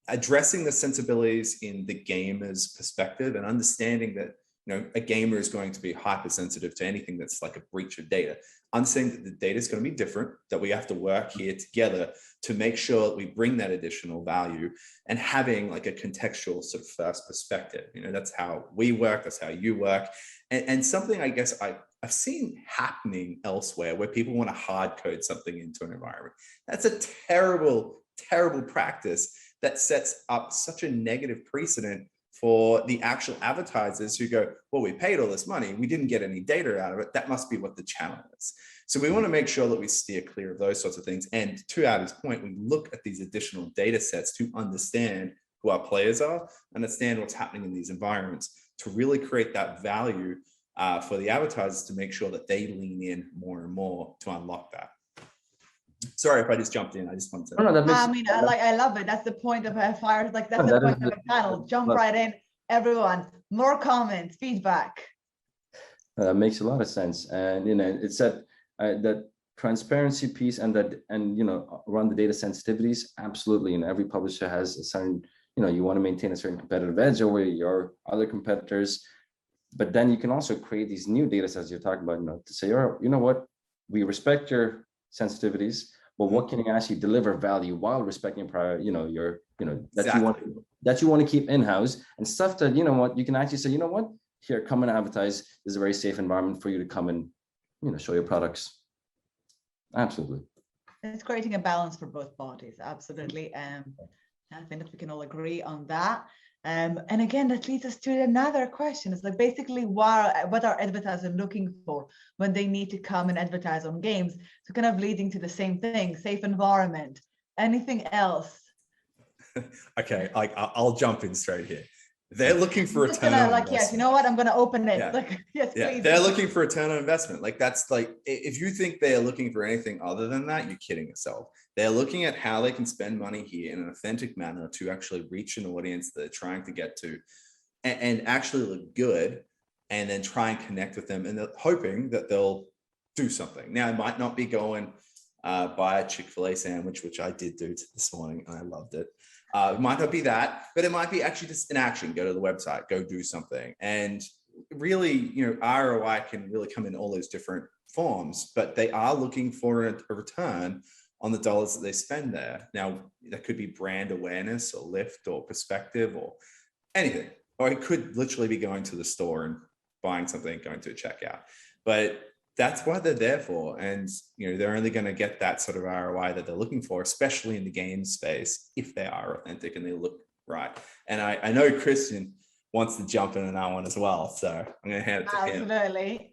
addressing the sensibilities in the gamer's perspective and understanding that, you know, a gamer is going to be hypersensitive to anything that's like a breach of data. Understanding that the data is going to be different, that we have to work here together to make sure that we bring that additional value, and having like a contextual sort of first perspective. You know, that's how we work, that's how you work. And something I guess I've seen happening elsewhere where people want to hard code something into an environment. That's a terrible practice that sets up such a negative precedent for the actual advertisers who go, well, we paid all this money, we didn't get any data out of it. That must be what the channel is. So we want to make sure that we steer clear of those sorts of things. And to Abby's point, we look at these additional data sets to understand who our players are, understand what's happening in these environments, to really create that value for the advertisers, to make sure that they lean in more and more to unlock that. Sorry if I just jumped in. I just wanted to. No, that makes, I mean, I love it. That's the point of a fire. Like, that's the point of a panel. Jump right in, everyone. More comments, feedback. that makes a lot of sense. And, you know, it's that transparency piece and you know, around the data sensitivities. Absolutely. And every publisher has a certain, you know, you want to maintain a certain competitive edge over your other competitors. But then you can also create these new data sets you're talking about, you know, to say, oh, you know what, we respect your sensitivities, but what can you actually deliver value while respecting prior, you know, your, you know, that you want to keep in-house, and stuff that, you know what, you can actually say, you know what, here, come and advertise. This is a very safe environment for you to come and, you know, show your products. Absolutely. It's creating a balance for both parties. Absolutely. I think that we can all agree on that. And again, that leads us to another question. It's like, basically, what are advertisers looking for when they need to come and advertise on games? So kind of leading to the same thing, safe environment. Anything else? Okay, I'll jump in straight here. They're looking for a return on investment. Yes, you know what? I'm going to open it. Yeah. Like, yes, Yeah, please. they're looking for a return on investment. Like, that's like, if you think they're looking for anything other than that, you're kidding yourself. They're looking at how they can spend money here in an authentic manner to actually reach an audience that they're trying to get to, and actually look good, and then try and connect with them, and they're hoping that they'll do something. Now, it might not be going buy a Chick-fil-A sandwich, which I did do this morning, and I loved it. It might not be that, but it might be actually just an action. Go to the website, go do something. And really, you know, ROI can really come in all those different forms, but they are looking for a return on the dollars that they spend there. Now, that could be brand awareness or lift or perspective or anything, or it could literally be going to the store and buying something, going to a checkout. But that's what they're there for. And, you know, they're only going to get that sort of ROI that they're looking for, especially in the game space, if they are authentic and they look right. And I know Christian wants to jump in on that one as well. So I'm going to hand it to him. Absolutely.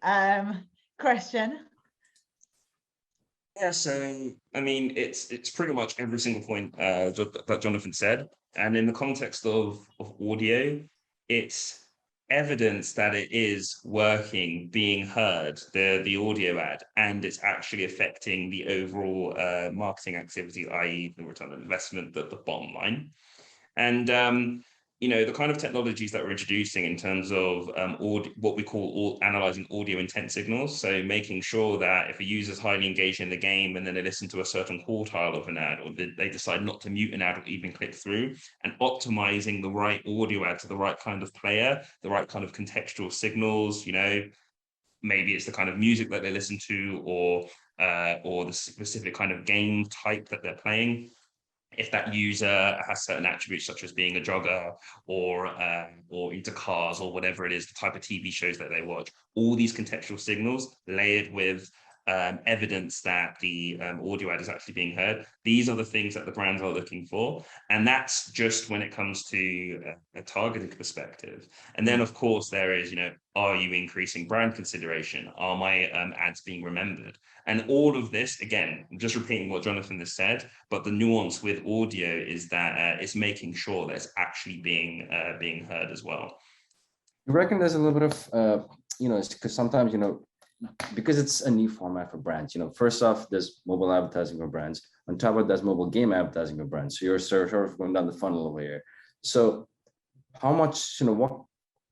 Christian? Yeah, so I mean, it's pretty much every single point that Jonathan said. And in the context of audio, it's evidence that it is working, being heard, the audio ad, and it's actually affecting the overall marketing activity, i.e. the return on investment, the bottom line. And you know, the kind of technologies that we're introducing in terms of what we call analyzing audio intent signals. So making sure that if a user is highly engaged in the game and then they listen to a certain quartile of an ad, or they decide not to mute an ad or even click through, and optimizing the right audio ad to the right kind of player, the right kind of contextual signals, you know, maybe it's the kind of music that they listen to, or the specific kind of game type that they're playing. If that user has certain attributes, such as being a jogger or into cars or whatever it is, the type of TV shows that they watch, all these contextual signals layered with evidence that the audio ad is actually being heard. These are the things that the brands are looking for. And that's just when it comes to a targeting perspective. And then, of course, there is, are you increasing brand consideration? Are my ads being remembered? And all of this, again, I'm just repeating what Jonathan has said, but the nuance with audio is that it's making sure that it's actually being heard as well. I reckon there's a little bit of, because sometimes, because it's a new format for brands, first off, there's mobile advertising for brands. On top of it, there's mobile game advertising for brands. So you're sort of going down the funnel over here. So how much,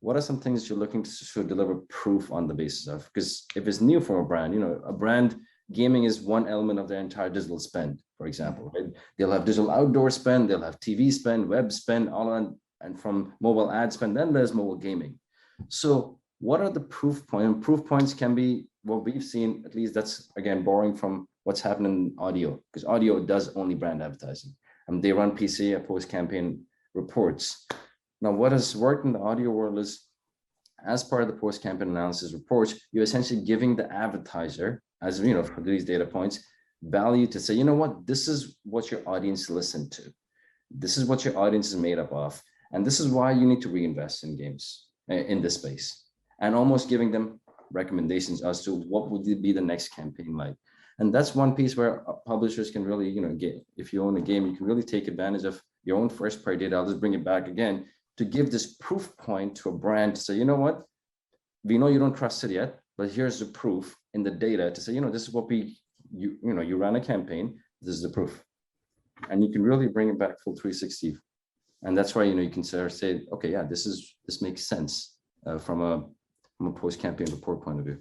what are some things you're looking to deliver proof on the basis of? Because if it's new for a brand, gaming is one element of their entire digital spend, for example, right? They'll have digital outdoor spend, they'll have TV spend, web spend, all on, and from mobile ad spend, then there's mobile gaming. So what are the proof points? Proof points can be what we've seen, at least that's, again, borrowing from what's happening in audio, because audio does only brand advertising. And they run PCA, post-campaign reports. Now, what has worked in the audio world is, as part of the post-campaign analysis reports, you're essentially giving the advertiser, as for these data points, value to say, this is what your audience listened to. This is what your audience is made up of. And this is why you need to reinvest in games in this space, and almost giving them recommendations as to what would be the next campaign like. And that's one piece where publishers can really, if you own a game, you can really take advantage of your own first party data. I'll just bring it back again to give this proof point to a brand to say, we know you don't trust it yet, but here's the proof in the data to say, this is what you ran a campaign, this is the proof. And you can really bring it back full 360. And that's why, you can say, okay, yeah, this makes sense from a post-campaign report point of view.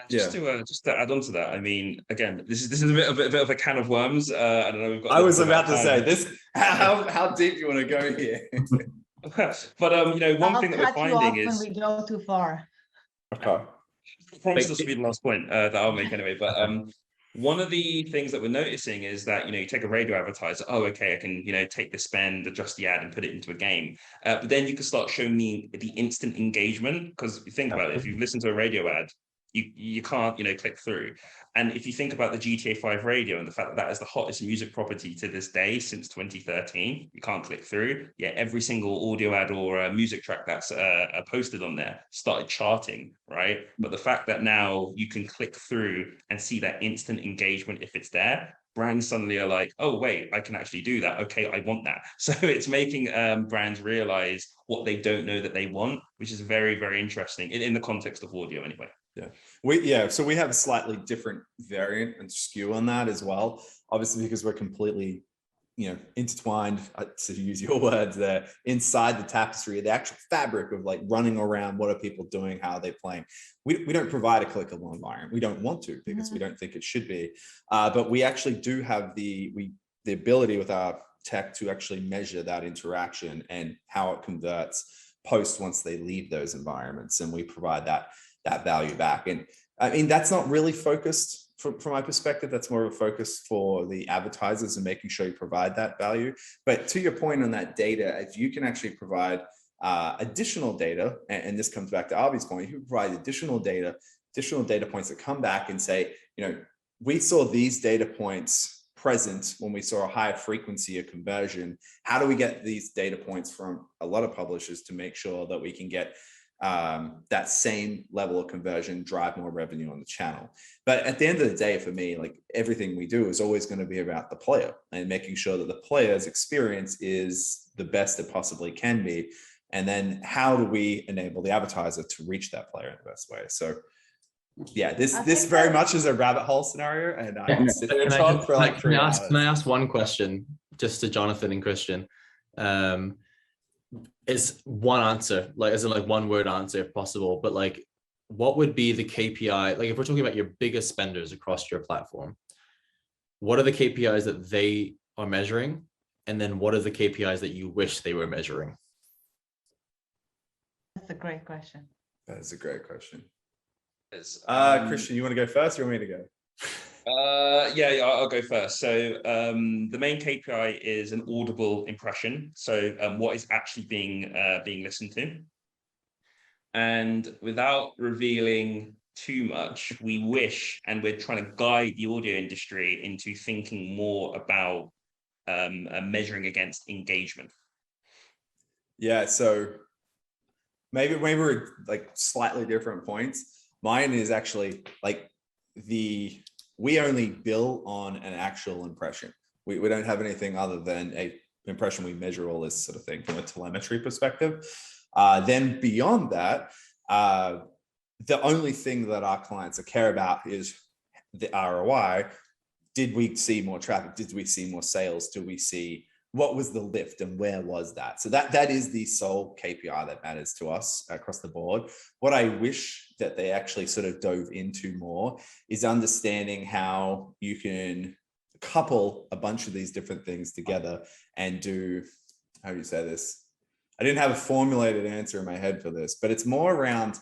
Just to add on to that, I mean, again, this is a bit of a can of worms. I don't know. We've got. I was about to say this. How deep you want to go here? But one thing that we're finding is when we go too far. Okay. I promise this will be the last point that I'll make anyway. But one of the things that we're noticing is that you take a radio advertiser. Oh, okay, I can take the spend, adjust the ad, and put it into a game. But then you can start showing me the instant engagement, because you think about it. If you listen to a radio ad, you can't click through. And if you think about the GTA 5 radio and the fact that that is the hottest music property to this day since 2013, you can't click through. Yet every single audio ad or music track that's posted on there started charting, right? But the fact that now you can click through and see that instant engagement if it's there, brands suddenly are like, oh, wait, I can actually do that. Okay, I want that. So it's making brands realize what they don't know that they want, which is very, very interesting in the context of audio anyway. So we have a slightly different variant and skew on that as well, obviously, because we're completely intertwined, to use your words there, inside the tapestry, the actual fabric of like running around. What are people doing? How are they playing? We don't provide a clickable environment. We don't want to, because we don't think it should be. But we actually do have the ability with our tech to actually measure that interaction and how it converts post once they leave those environments, and we provide that value back. And I mean, that's not really focused from my perspective. That's more of a focus for the advertisers and making sure you provide that value. But to your point on that data, if you can actually provide additional data, and this comes back to Avi's point, you can provide additional data points that come back and say, we saw these data points present when we saw a higher frequency of conversion. How do we get these data points from a lot of publishers to make sure that we can get that same level of conversion, drive more revenue on the channel? But at the end of the day, for me, like, everything we do is always going to be about the player and making sure that the player's experience is the best it possibly can be. And then how do we enable the advertiser to reach that player in the best way? So yeah, this very much is a rabbit hole scenario, and I can sit there and talk for like 3 hours. Can I ask one question just to Jonathan and Christian? It's one answer, like, is it like one word answer if possible, but like, what would be the KPI? Like, if we're talking about your biggest spenders across your platform, what are the KPIs that they are measuring? And then what are the KPIs that you wish they were measuring? That's a great question. That is a great question. Christian, you want to go first or you want me to go? Yeah, I'll go first. So the main KPI is an audible impression. So what is actually being listened to. And without revealing too much, we wish, and we're trying to guide the audio industry into thinking more about measuring against engagement. Yeah, so maybe we're like slightly different points. Mine is actually like we only bill on an actual impression. We don't have anything other than a impression. We measure all this sort of thing from a telemetry perspective. Then beyond that, the only thing that our clients care about is the ROI. Did we see more traffic? Did we see more sales? Do we see what was the lift and where was that? So that is the sole KPI that matters to us across the board. What I wish that they actually sort of dove into more is understanding how you can couple a bunch of these different things together and do, how do you say this? I didn't have a formulated answer in my head for this, but it's more around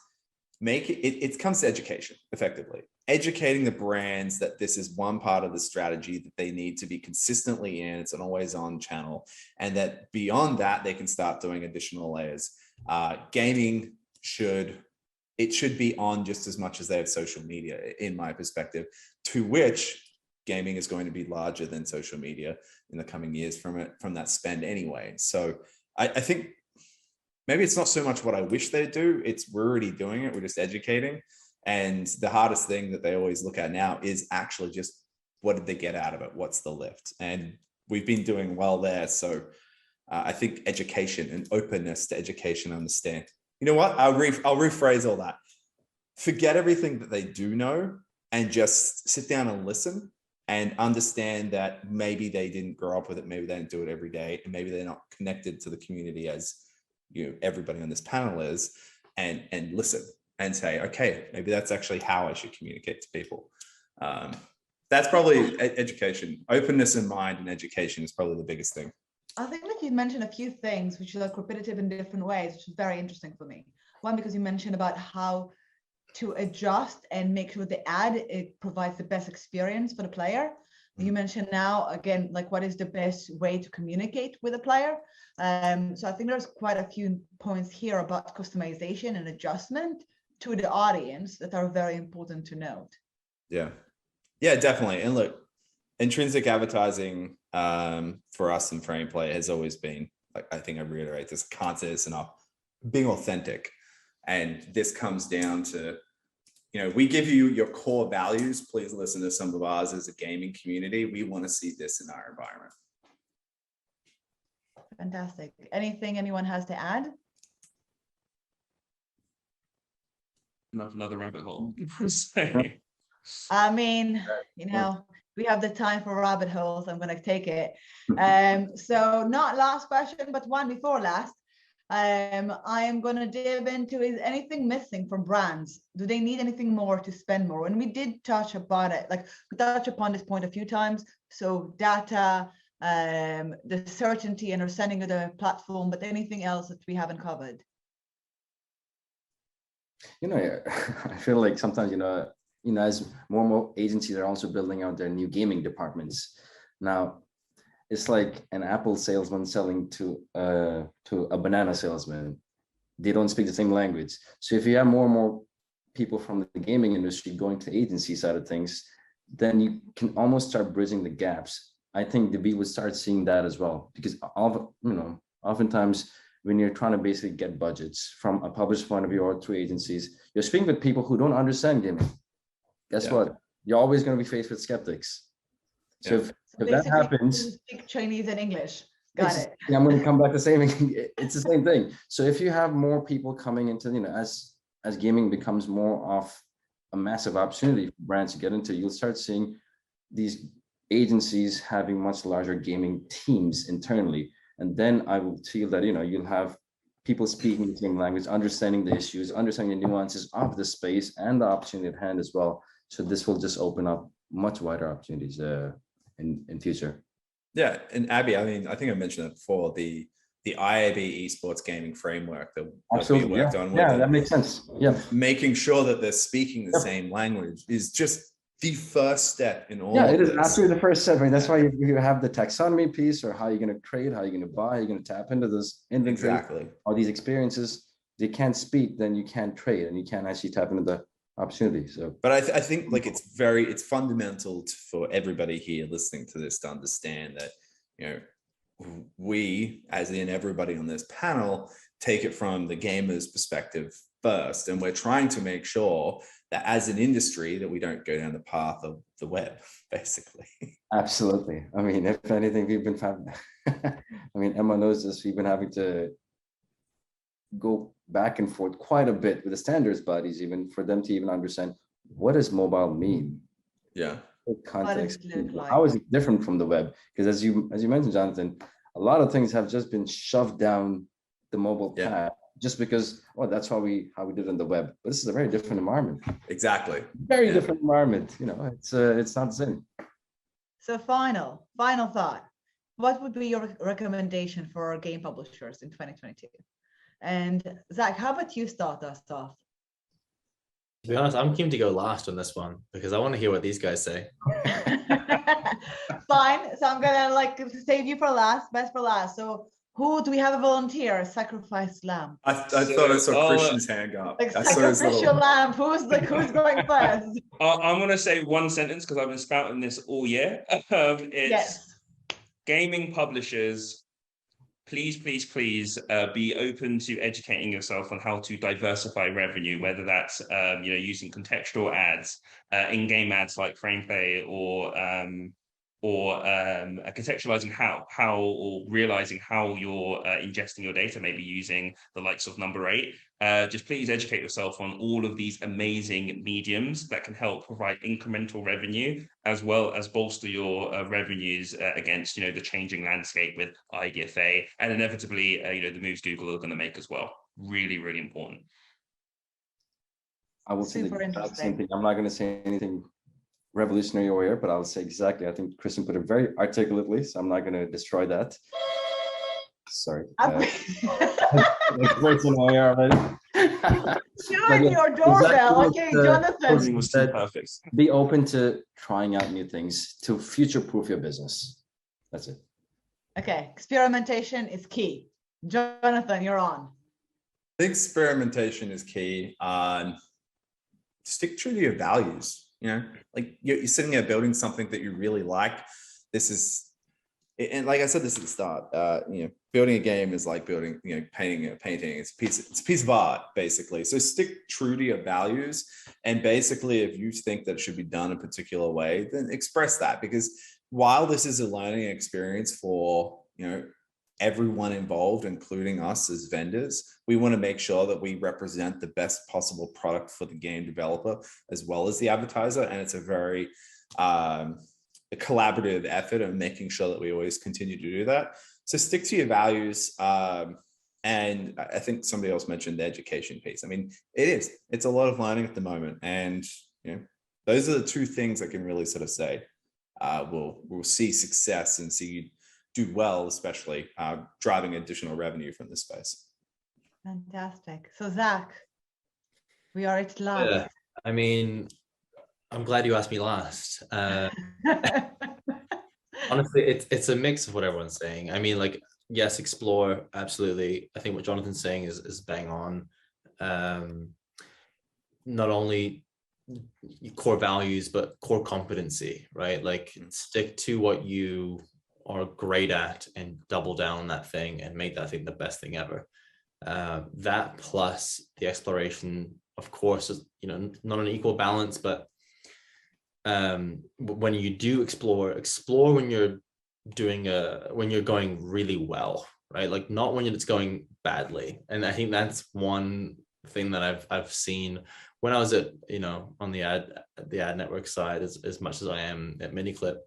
it comes to education, effectively. Educating the brands that this is one part of the strategy that they need to be consistently in. It's an always on channel. And that beyond that, they can start doing additional layers. Gaming should be on just as much as they have social media, in my perspective, to which gaming is going to be larger than social media in the coming years from that spend anyway. So I think maybe it's not so much what I wish they'd do. We're already doing it. We're just educating. And the hardest thing that they always look at now is actually just what did they get out of it? What's the lift? And we've been doing well there. So I think education and openness to education, understand. You know what? I'll rephrase all that. Forget everything that they do know and just sit down and listen and understand that maybe they didn't grow up with it. Maybe they didn't do it every day. And maybe they're not connected to the community as everybody on this panel is, and listen and say, okay, maybe that's actually how I should communicate to people. That's probably education. Openness in mind and education is probably the biggest thing. I think that you mentioned a few things which are like repetitive in different ways, which is very interesting for me. One, because you mentioned about how to adjust and make sure the ad, it provides the best experience for the player. You mentioned now, again, like what is the best way to communicate with a player? So I think there's quite a few points here about customization and adjustment to the audience that are very important to note. Yeah, definitely. And look, intrinsic advertising for us in Frame Play has always been, like, I think I reiterate this, can't say this enough, being authentic. And this comes down to, we give you your core values. Please listen to some of ours as a gaming community. We want to see this in our environment. Fantastic. Anything anyone has to add? Another rabbit hole. I mean, we have the time for rabbit holes. I'm going to take it. So not last question, but one before last. I am going to dive into, is anything missing from brands? Do they need anything more to spend more? And we did touch upon it, like we touched upon this point a few times. So data, the certainty and understanding of the platform, but anything else that we haven't covered? I feel like sometimes, as more and more agencies are also building out their new gaming departments. Now, it's like an Apple salesman selling to a banana salesman. They don't speak the same language. So if you have more and more people from the gaming industry going to the agency side of things, then you can almost start bridging the gaps. I think the B would start seeing that as well, because oftentimes when you're trying to basically get budgets from a publisher's point of view or through agencies, you're speaking with people who don't understand gaming. Guess what? You're always going to be faced with skeptics. So if that happens, speak Chinese and English. Got it. Yeah, I'm going to come back to saying it's the same thing. So if you have more people coming into, as gaming becomes more of a massive opportunity for brands to get into, you'll start seeing these agencies having much larger gaming teams internally. And then I will feel that, you'll have people speaking the same language, understanding the issues, understanding the nuances of the space and the opportunity at hand as well. So this will just open up much wider opportunities in future. Yeah, and Abby, I mean, I think I mentioned it before, the the IAB esports gaming framework that we Absolutely. worked Yeah. on with Yeah, them, that makes sense. Yeah. making sure that they're speaking the Yep. same language is just the first step in all Yeah, of it is this. absolutely the first step. I mean, that's why you have the taxonomy piece, or how you're going to trade, how you're going to buy, how you're going to tap into this inventory, Exactly. all these experiences. They can't speak, then you can't trade, and you can't actually tap into the opportunity. So, but I think like it's fundamental for everybody here listening to this to understand that, you know, we, as in everybody on this panel, take it from the gamer's perspective first, and we're trying to make sure that as an industry that we don't go down the path of the web, basically. absolutely. I mean, if anything, we've been having, I mean, Emma knows this, we've been having to go back and forth quite a bit with the standards bodies, even for them to even understand, what does mobile mean? Yeah. Context. What does it look like? How is it different from the web? Because as you mentioned, Jonathan, a lot of things have just been shoved down the mobile path, just because, oh, that's how we did on the web. But this is a very different environment. Exactly. Very different environment. You know, it's not the same. So final thought. What would be your recommendation for our game publishers in 2022? And Zach, how about you start us off? To be honest, I'm keen to go last on this one because I want to hear what these guys say. Fine. So I'm gonna like save you for last, best for last. So who do we have a volunteer? Sacrifice lamb. I thought I saw Christian's hand up. Like I saw his sacrificial lamb. Who's going first? I'm going to say one sentence because I've been spouting this all year. It's gaming publishers, please be open to educating yourself on how to diversify revenue, whether that's using contextual ads, in-game ads like Frameplay, or contextualizing how or realizing how you're ingesting your data, maybe using the likes of Number 8. Just please educate yourself on all of these amazing mediums that can help provide incremental revenue, as well as bolster your revenues against the changing landscape with IDFA, and inevitably the moves Google are going to make as well. Really, really important. I will say the exact same thing. I'm not going to say anything revolutionary over here, but I'll say exactly. I think Kristen put it very articulately, so I'm not going to destroy that. Sorry. Words in my ear already. Showing your doorbell. Okay, Jonathan. Was too perfect. Be open to trying out new things to future-proof your business. That's it. Okay, experimentation is key. Jonathan, you're on. I think experimentation is key. Stick true to your values. Like you're sitting there building something that you really like. This is, and like I said this at the start, building a game is like building, painting a painting. It's a piece of art, basically. So stick true to your values. And basically, if you think that it should be done a particular way, then express that. Because while this is a learning experience for, everyone involved, including us as vendors, we want to make sure that we represent the best possible product for the game developer as well as the advertiser. And it's a very a collaborative effort of making sure that we always continue to do that. So stick to your values. And I think somebody else mentioned the education piece. I mean, it's a lot of learning at the moment. And those are the two things I can really sort of say we'll see success and see do well, especially driving additional revenue from this space. Fantastic. So Zach, we are at last. Yeah, I mean, I'm glad you asked me last. Honestly, it's a mix of what everyone's saying. I mean, like, yes, explore, absolutely. I think what Jonathan's saying is bang on. Not only core values, but core competency, right? Like, stick to what you are great at and double down on that thing and make that thing the best thing ever. That plus the exploration, of course, is not an equal balance, but when you do explore when you're when you're going really well, right? Like, not when it's going badly. And I think that's one thing that I've seen when I was at on the ad network side as much as I am at Miniclip.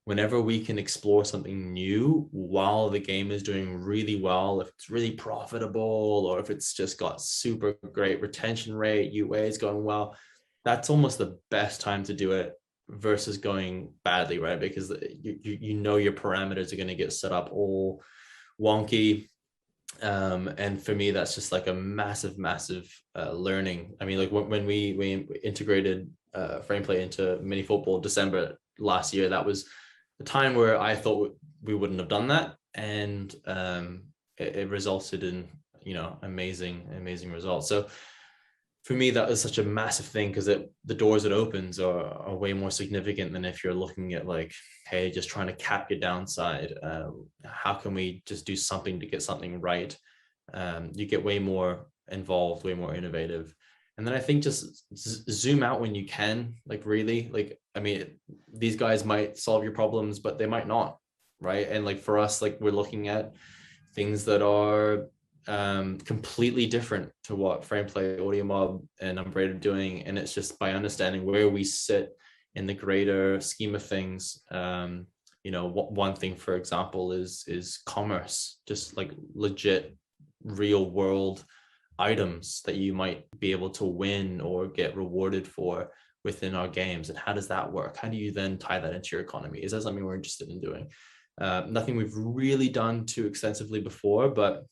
Whenever we can explore something new while the game is doing really well, if it's really profitable or if it's just got super great retention rate, UA is going well, that's almost the best time to do it versus going badly, right? Because you know your parameters are going to get set up all wonky. And for me, that's just like a massive learning. I mean, like when we integrated FramePlay into mini football December last year, that was the time where I thought we wouldn't have done that, and it resulted in, you know, amazing results. So for me, that was such a massive thing, because the doors it opens are way more significant than if you're looking at like, hey, just trying to cap your downside. How can we just do something to get something right? You get way more involved, way more innovative. And then I think just zoom out when you can, like really, like, I mean, these guys might solve your problems, but they might not, right? And like for us, like we're looking at things that are completely different to what FramePlay, AudioMob, and Number 8 are doing. And it's just by understanding where we sit in the greater scheme of things. You know, one thing, for example, is commerce, just like legit real world items that you might be able to win or get rewarded for within our games. And how does that work? How do you then tie that into your economy? Is that something we're interested in doing? Nothing we've really done too extensively before, but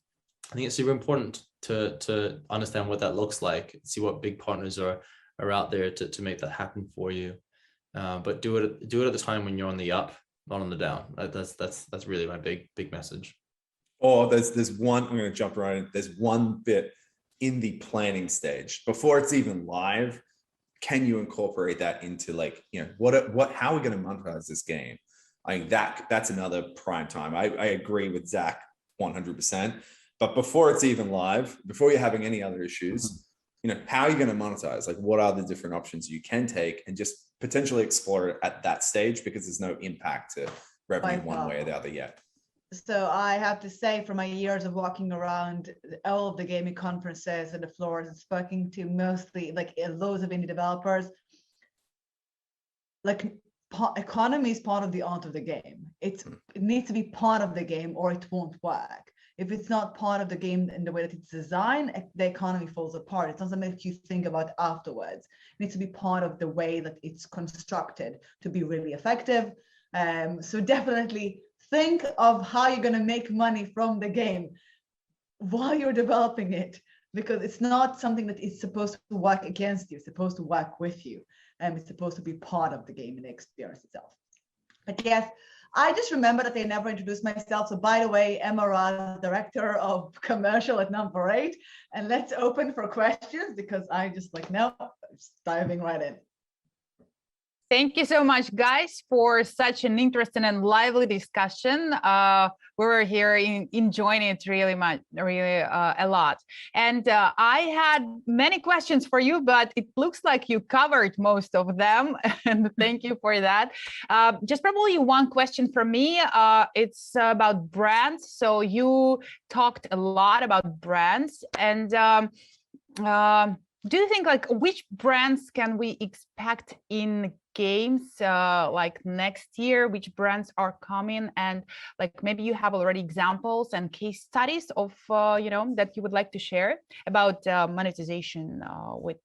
I think it's super important to understand what that looks like, see what big partners are out there to make that happen for you. But do it at the time when you're on the up, not on the down. That's really my big message. Or there's one, I'm going to jump right in. There's one bit in the planning stage before it's even live. Can you incorporate that into, like, you know, how are we going to monetize this game? I mean, that's another prime time. I agree with Zach 100%. But before it's even live, before you're having any other issues, you know, how are you going to monetize? Like, what are the different options you can take, and just potentially explore it at that stage, because there's no impact to revenue one way or the other yet. So I have to say, from my years of walking around all of the gaming conferences and the floors and speaking to mostly like loads of indie developers, like economy is part of the art of the game. It needs to be part of the game or it won't work. If it's not part of the game in the way that it's designed, the economy falls apart. It's not something that you think about afterwards. It needs to be part of the way that it's constructed to be really effective. So definitely think of how you're going to make money from the game while you're developing it, because it's not something that is supposed to work against you. It's supposed to work with you. And it's supposed to be part of the game and the experience itself. But yes, I just remember that they never introduced myself. So by the way, Emma, director of commercial at Number 8. And let's open for questions, because I just like, no, just diving right in. Thank you so much, guys, for such an interesting and lively discussion. We were here enjoying it really a lot. And I had many questions for you, but it looks like you covered most of them. And thank you for that. Just probably one question from me. It's about brands. So you talked a lot about brands, and do you think, like, which brands can we expect in games like next year? Which brands are coming? And like maybe you have already examples and case studies of you know, that you would like to share about monetization with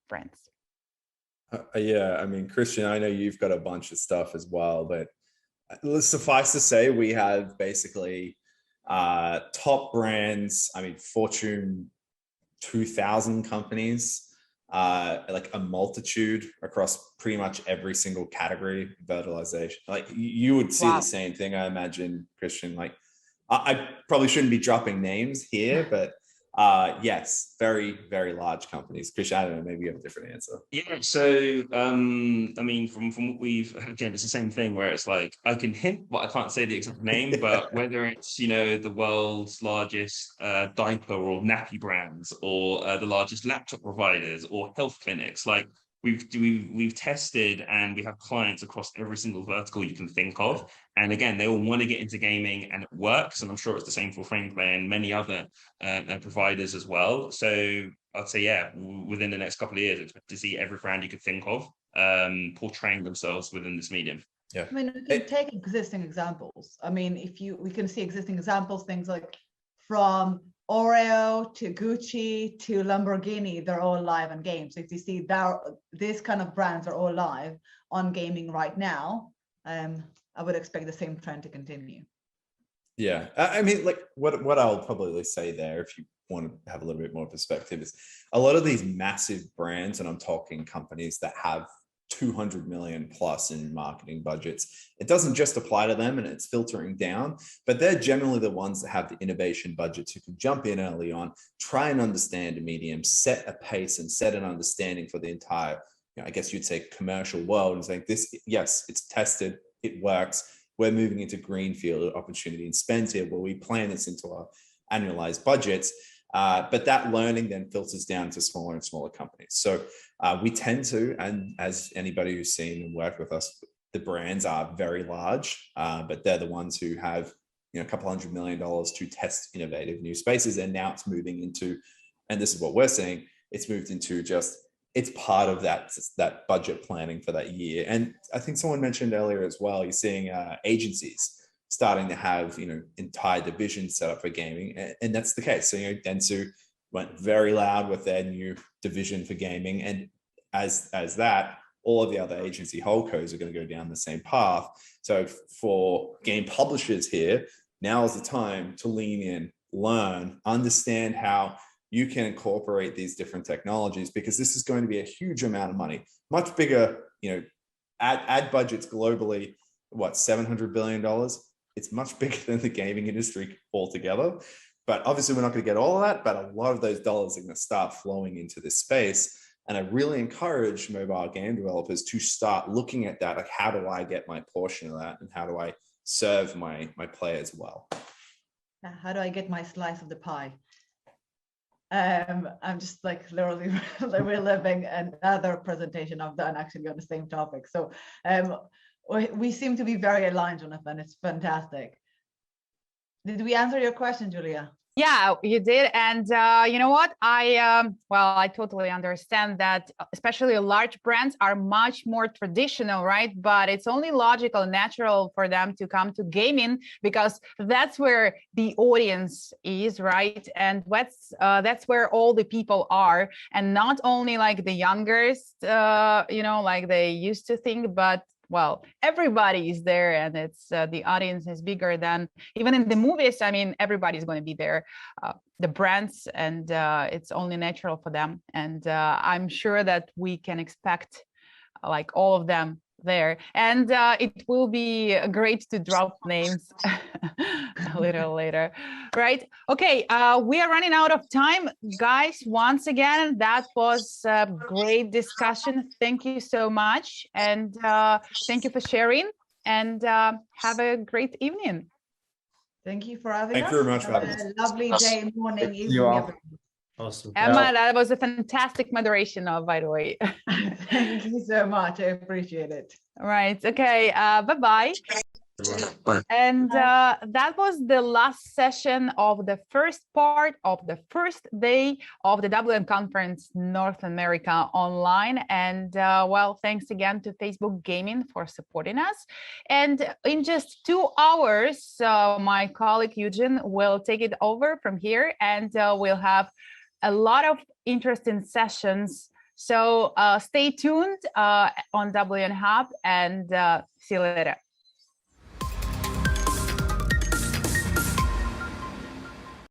brands. Yeah, I mean, Christian, I know you've got a bunch of stuff as well, but suffice to say, we have basically top brands. I mean, Fortune 2000 companies, like a multitude across pretty much every single category, verticalization. Like you would see the same thing, I imagine, Christian. Like I probably shouldn't be dropping names here, but yes, very, very large companies. Christian, I don't know, maybe you have a different answer. Yeah, so I mean, from what we've, again, it's the same thing where it's like I can hint, but I can't say the exact name. But whether it's, you know, the world's largest diaper or nappy brands, or the largest laptop providers, or health clinics, like we've tested, and we have clients across every single vertical you can think of. And again, they all want to get into gaming, and it works. And I'm sure it's the same for FramePlay and many other providers as well. So I'd say, yeah, within the next couple of years, expect to see every brand you could think of portraying themselves within this medium. Yeah, I mean, we can take existing examples. I mean, we can see existing examples, things like from Oreo to Gucci to Lamborghini, they're all live on games. So if you see these kind of brands are all live on gaming right now, I would expect the same trend to continue. Yeah, I mean, like what I'll probably say there, if you want to have a little bit more perspective, is a lot of these massive brands, and I'm talking companies that have 200 million plus in marketing budgets. It doesn't just apply to them and it's filtering down, but they're generally the ones that have the innovation budgets who can jump in early on, try and understand a medium, set a pace and set an understanding for the entire, I guess you'd say, commercial world, and saying this, yes, it's tested, it works. We're moving into greenfield opportunity and spend here where we plan this into our annualized budgets. But that learning then filters down to smaller and smaller companies. So we tend to, and as anybody who's seen and worked with us, the brands are very large, but they're the ones who have a couple $100 million to test innovative new spaces. And now it's moving into, and this is what we're seeing, it's moved into just, it's part of that budget planning for that year. And I think someone mentioned earlier as well, you're seeing agencies starting to have entire divisions set up for gaming, and that's the case. So Dentsu went very loud with their new division for gaming, and as that, all of the other agency holdcos are going to go down the same path. So for game publishers here, now is the time to lean in, learn, understand how you can incorporate these different technologies, because this is going to be a huge amount of money, much bigger. Ad budgets globally, what, $700 billion? It's much bigger than the gaming industry altogether. But obviously we're not going to get all of that, but a lot of those dollars are going to start flowing into this space. And I really encourage mobile game developers to start looking at that. Like, how do I get my portion of that? And how do I serve my players well? How do I get my slice of the pie? I'm just like literally reliving another presentation I've done actually on the same topic. So we seem to be very aligned, Jonathan. It's fantastic. Did we answer your question, Julia? Yeah, you did. And you know what? I totally understand that, especially large brands are much more traditional, right? But it's only logical, natural for them to come to gaming because that's where the audience is, right? And that's where all the people are, and not only like the youngest, like they used to think, but well, everybody is there, and it's the audience is bigger than even in the movies. I mean, everybody's going to be there, the brands, and it's only natural for them. And I'm sure that we can expect like all of them there, and it will be great to drop names a little later, right? Okay, we are running out of time, guys. Once again, that was a great discussion. Thank you so much, and thank you for sharing, and have a great evening. Thank you for having us. Thank you very much for having us. Lovely day, morning, evening, everyone. Awesome. Emma, that was a fantastic moderation, by the way. Thank you so much. I appreciate it. Right. Okay. Bye-bye. And that was the last session of the first part of the first day of the WM Conference North America Online. And well, thanks again to Facebook Gaming for supporting us. And in just 2 hours, my colleague Eugene will take it over from here, and we'll have a lot of interesting sessions. So stay tuned on WM Hub, and see you later.